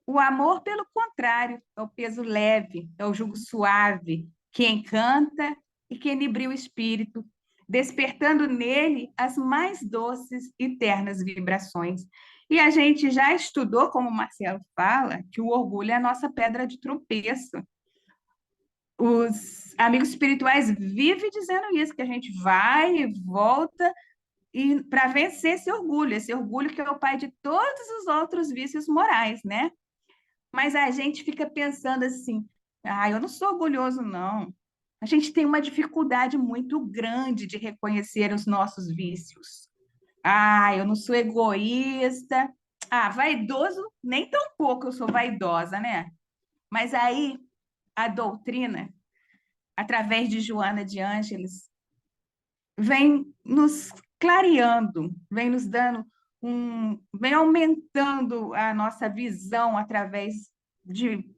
O amor, pelo contrário, é o peso leve, é o jugo suave, que encanta e que enibria o espírito, despertando nele as mais doces e ternas vibrações. E a gente já estudou, como o Marcelo fala, que o orgulho é a nossa pedra de tropeço. Os amigos espirituais vivem dizendo isso, que a gente vai e volta e para vencer esse orgulho que é o pai de todos os outros vícios morais, né? Mas a gente fica pensando assim: eu não sou orgulhoso, não. A gente tem uma dificuldade muito grande de reconhecer os nossos vícios. Eu não sou egoísta. Vaidoso, nem tão pouco eu sou vaidosa, né? Mas aí a doutrina, através de Joana de Ângeles, vem nos clareando, vem nos dando vem aumentando a nossa visão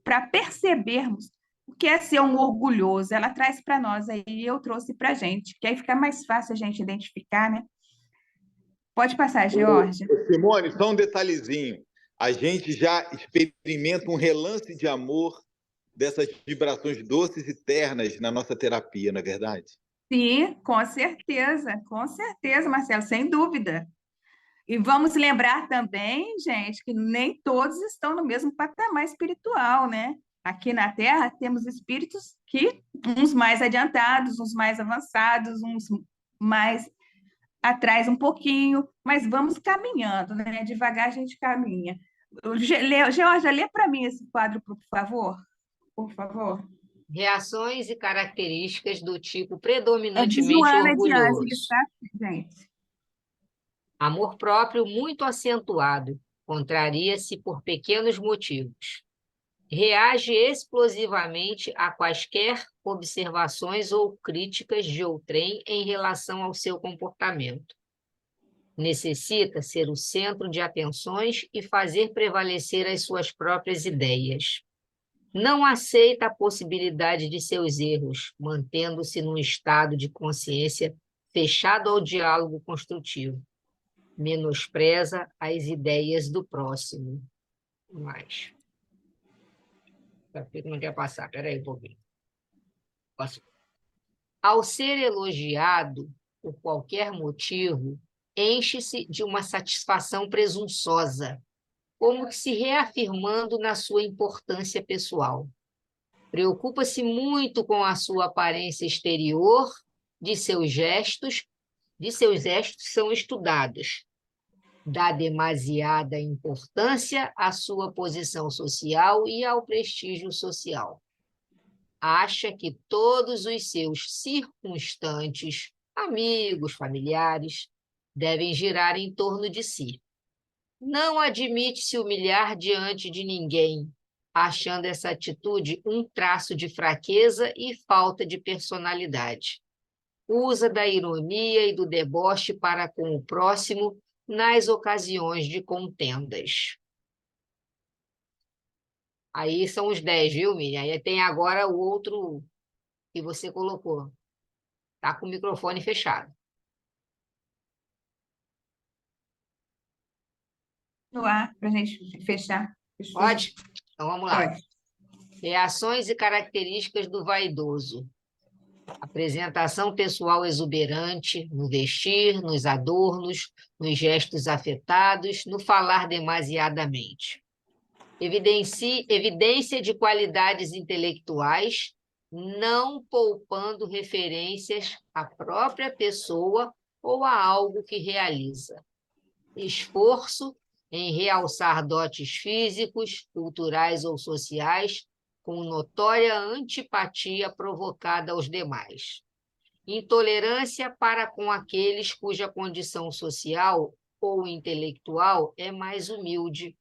para percebermos o que é ser um orgulhoso. Ela traz para nós aí, eu trouxe para a gente, que aí fica mais fácil a gente identificar, né? Pode passar, Georgia. Simone, só um detalhezinho. A gente já experimenta um relance de amor dessas vibrações doces e ternas na nossa terapia, não é verdade? Sim, com certeza, Marcelo, sem dúvida. E vamos lembrar também, gente, que nem todos estão no mesmo patamar espiritual, né? Aqui na Terra temos espíritos que, uns mais adiantados, uns mais avançados, uns mais atrás um pouquinho, mas vamos caminhando, né? Devagar a gente caminha. Georgia, lê para mim esse quadro, por favor. Por favor. Reações e características do tipo É de predominantemente Joana de orgulhoso. Ângeles, tá, gente? Amor próprio muito acentuado, contraria-se por pequenos motivos. Reage explosivamente a quaisquer observações ou críticas de outrem em relação ao seu comportamento. Necessita ser o centro de atenções e fazer prevalecer as suas próprias ideias. Não aceita a possibilidade de seus erros, mantendo-se num estado de consciência fechado ao diálogo construtivo. menospreza as ideias do próximo. Mais. Não quer passar, espera aí um pouquinho. Posso? Ao ser elogiado por qualquer motivo, enche-se de uma satisfação presunçosa, como se reafirmando na sua importância pessoal. Preocupa-se muito com a sua aparência exterior, de seus gestos são estudados. Dá demasiada importância à sua posição social e ao prestígio social. Acha que todos os seus circunstantes, amigos, familiares, devem girar em torno de si. Não admite se humilhar diante de ninguém, achando essa atitude um traço de fraqueza e falta de personalidade. Usa da ironia e do deboche para com o próximo nas ocasiões de contendas. Aí são os 10, viu, Miriam? Aí tem agora o outro que você colocou. Está com o microfone fechado. No ar, para a gente fechar. Pode? Então vamos lá. Pode. Reações e características do vaidoso. Apresentação pessoal exuberante, no vestir, nos adornos, nos gestos afetados, no falar demasiadamente. Evidência de qualidades intelectuais, não poupando referências à própria pessoa ou a algo que realiza. Esforço em realçar dotes físicos, culturais ou sociais, com notória antipatia provocada aos demais. Intolerância para com aqueles cuja condição social ou intelectual é mais humilde,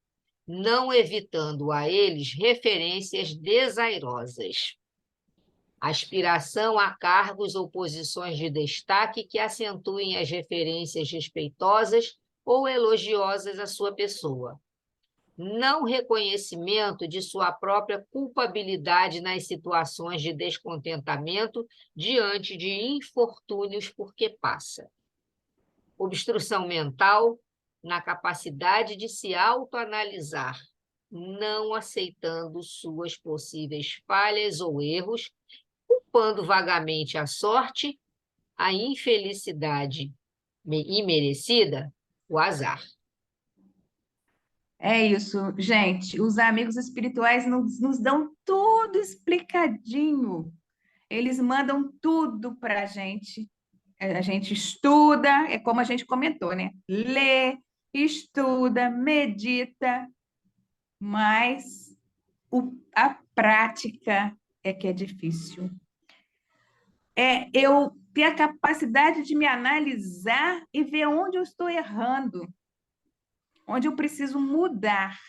não evitando a eles referências desairosas. Aspiração a cargos ou posições de destaque que acentuem as referências respeitosas ou elogiosas à sua pessoa. Não reconhecimento de sua própria culpabilidade nas situações de descontentamento diante de infortúnios por que passa. Obstrução mental na capacidade de se autoanalisar, não aceitando suas possíveis falhas ou erros, culpando vagamente a sorte, a infelicidade imerecida, o azar. É isso, gente. Os amigos espirituais nos dão tudo explicadinho. Eles mandam tudo para a gente. A gente estuda, é como a gente comentou, né? Lê, estuda, medita, mas a prática é que é difícil. É eu ter a capacidade de me analisar e ver onde eu estou errando, onde eu preciso mudar.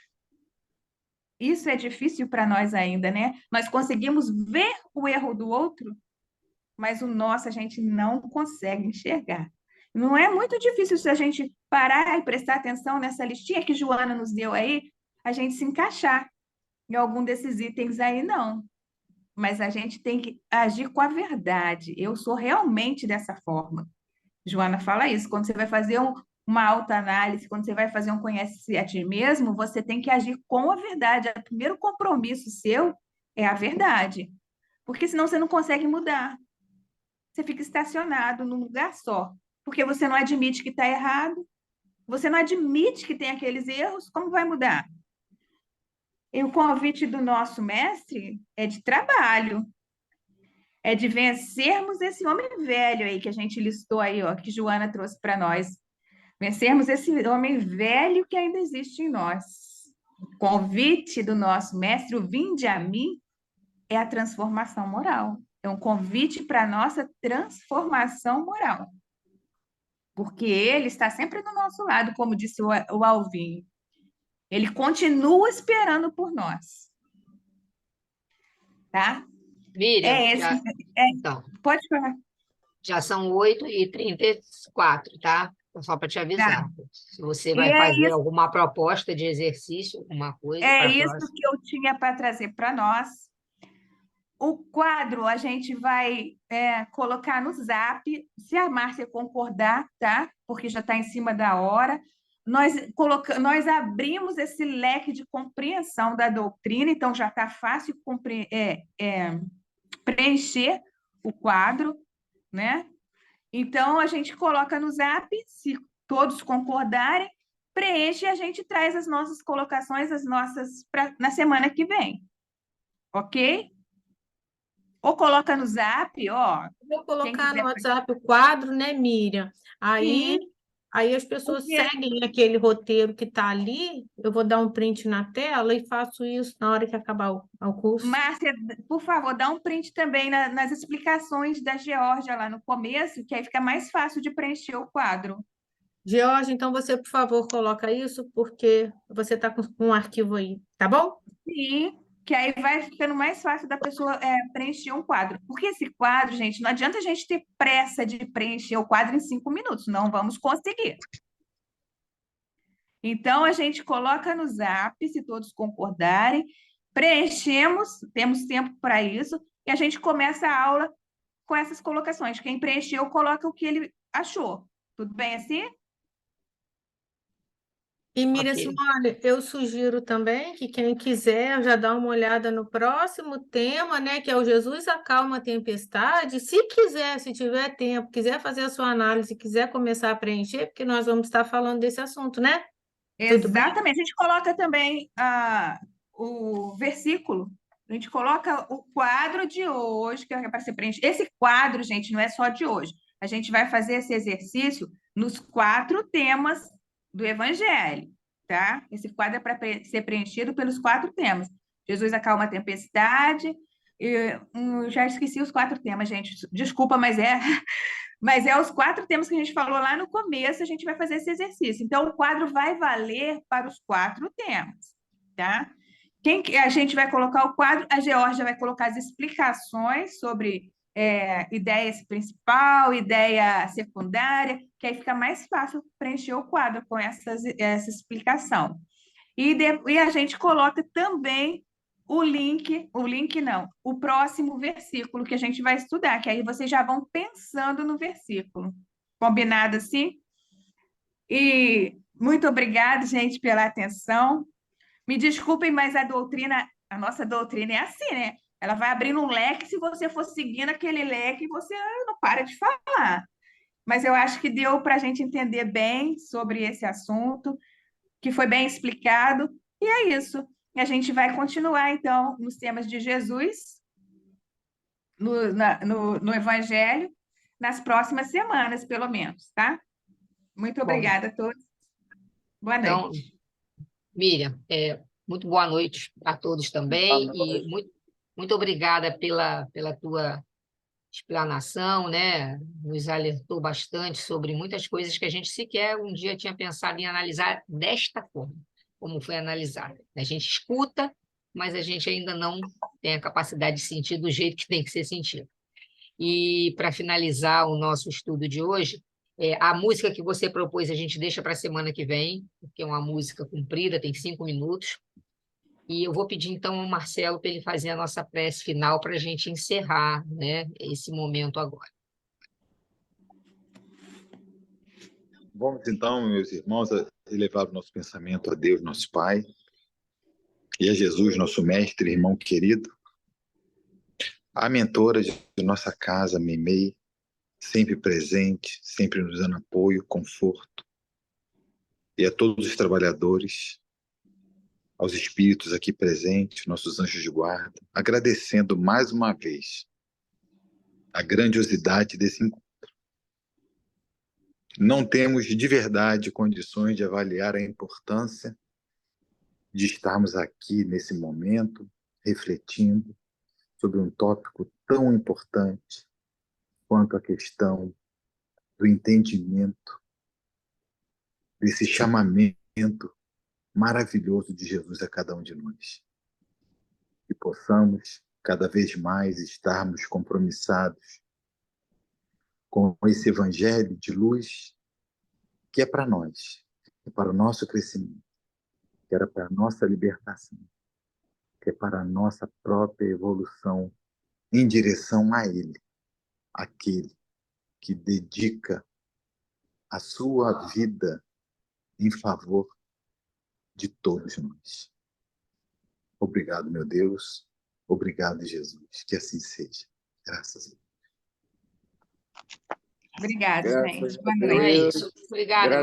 Isso é difícil para nós ainda, né? Nós conseguimos ver o erro do outro, mas o nosso a gente não consegue enxergar. Não é muito difícil se a gente parar e prestar atenção nessa listinha que Joana nos deu aí, a gente se encaixar em algum desses itens aí, não. Mas a gente tem que agir com a verdade. Eu sou realmente dessa forma. Joana fala isso. Quando você vai fazer uma autoanálise, quando você vai fazer um conhece a ti mesmo, você tem que agir com a verdade. O primeiro compromisso seu é a verdade. Porque senão você não consegue mudar. Você fica estacionado num lugar só. Porque você não admite que está errado, você não admite que tem aqueles erros, como vai mudar? E o convite do nosso mestre é de trabalho, é de vencermos esse homem velho aí que a gente listou aí, ó, que Joana trouxe para nós. Vencermos esse homem velho que ainda existe em nós. O convite do nosso mestre, o vinde a mim, é a transformação moral. É um convite para a nossa transformação moral. Porque ele está sempre do nosso lado, como disse o Alvinho. Ele continua esperando por nós. Tá? Miriam, então, pode falar. Já são 8h34, tá? Só para te avisar. Tá. Se você vai fazer alguma proposta de exercício, alguma coisa. É isso que eu tinha para trazer para nós. O quadro a gente vai colocar no Zap, se a Márcia concordar, tá? Porque já está em cima da hora. Nós abrimos esse leque de compreensão da doutrina, então já está fácil preencher o quadro, né? Então, a gente coloca no Zap, se todos concordarem, preenche e a gente traz as nossas colocações, na semana que vem, ok? Ou coloca no Zap, ó, Vou quem colocar no quiser. WhatsApp o quadro, né, Miriam? Aí, Sim, aí as pessoas porque, seguem aquele roteiro que está ali. Eu vou dar um print na tela e faço isso na hora que acabar o curso. Márcia, por favor, dá um print também nas explicações da Geórgia lá no começo, que aí fica mais fácil de preencher o quadro. George, então você, por favor, coloca isso, porque você está com um arquivo aí, tá bom? Sim, que aí vai ficando mais fácil da pessoa preencher um quadro. Porque esse quadro, gente, não adianta a gente ter pressa de preencher o quadro em 5 minutos, não vamos conseguir. Então, a gente coloca no Zap, se todos concordarem, preenchemos, temos tempo para isso, e a gente começa a aula com essas colocações. Quem preencheu, coloca o que ele achou. Tudo bem assim? E Miriam Ok. Simone, eu sugiro também que quem quiser já dá uma olhada no próximo tema, né, que é o Jesus acalma a tempestade. Se quiser, se tiver tempo, quiser fazer a sua análise, quiser começar a preencher, porque nós vamos estar falando desse assunto, né? Tudo bem? Exatamente. A gente coloca também o versículo. A gente coloca o quadro de hoje, que é para ser preenchido. Esse quadro, gente, não é só de hoje. A gente vai fazer esse exercício nos 4 temas do Evangelho, tá? Esse quadro é para ser preenchido pelos 4 temas. Jesus acalma a tempestade. Já esqueci os 4 temas, gente. Desculpa, mas é os 4 temas que a gente falou lá no começo, a gente vai fazer esse exercício. Então, o quadro vai valer para os 4 temas, tá? A gente vai colocar o quadro, a Geórgia vai colocar as explicações sobre ideia principal, ideia secundária, que aí fica mais fácil preencher o quadro com essa explicação. E a gente coloca também o link não, o próximo versículo que a gente vai estudar, que aí vocês já vão pensando no versículo. Combinado assim? E muito obrigada, gente, pela atenção. Me desculpem, mas a nossa doutrina é assim, né? Ela vai abrindo um leque, se você for seguindo aquele leque, você não para de falar. Mas eu acho que deu para a gente entender bem sobre esse assunto, que foi bem explicado, e é isso. A gente vai continuar, então, nos temas de Jesus, no Evangelho, nas próximas semanas, pelo menos, tá? Muito Bom, obrigada a todos. Boa então, noite. Miriam, muito boa noite a todos também e muito obrigada pela tua explanação, né? Nos alertou bastante sobre muitas coisas que a gente sequer um dia tinha pensado em analisar desta forma, como foi analisada. A gente escuta, mas a gente ainda não tem a capacidade de sentir do jeito que tem que ser sentido. E para finalizar o nosso estudo de hoje, a música que você propôs a gente deixa para a semana que vem, porque é uma música comprida, tem 5 minutos. E eu vou pedir então ao Marcelo para ele fazer a nossa prece final para a gente encerrar, né, esse momento agora. Vamos então, meus irmãos, a elevar o nosso pensamento a Deus, nosso Pai, e a Jesus, nosso mestre, irmão querido, a mentora de nossa casa, Memei, sempre presente, sempre nos dando apoio, conforto, e a todos os trabalhadores, aos espíritos aqui presentes, nossos anjos de guarda, agradecendo mais uma vez a grandiosidade desse encontro. Não temos de verdade condições de avaliar a importância de estarmos aqui nesse momento, refletindo sobre um tópico tão importante quanto a questão do entendimento desse chamamento maravilhoso de Jesus a cada um de nós. Que possamos cada vez mais estarmos compromissados com esse evangelho de luz que é para nós, que é para o nosso crescimento, que era para a nossa libertação, que é para a nossa própria evolução em direção a Ele, aquele que dedica a sua vida em favor de todos nós. Obrigado, meu Deus. Obrigado, Jesus. Que assim seja. Graças a Deus. Obrigada, Graças gente. a Boa Então é noite. Deus. isso. Obrigada.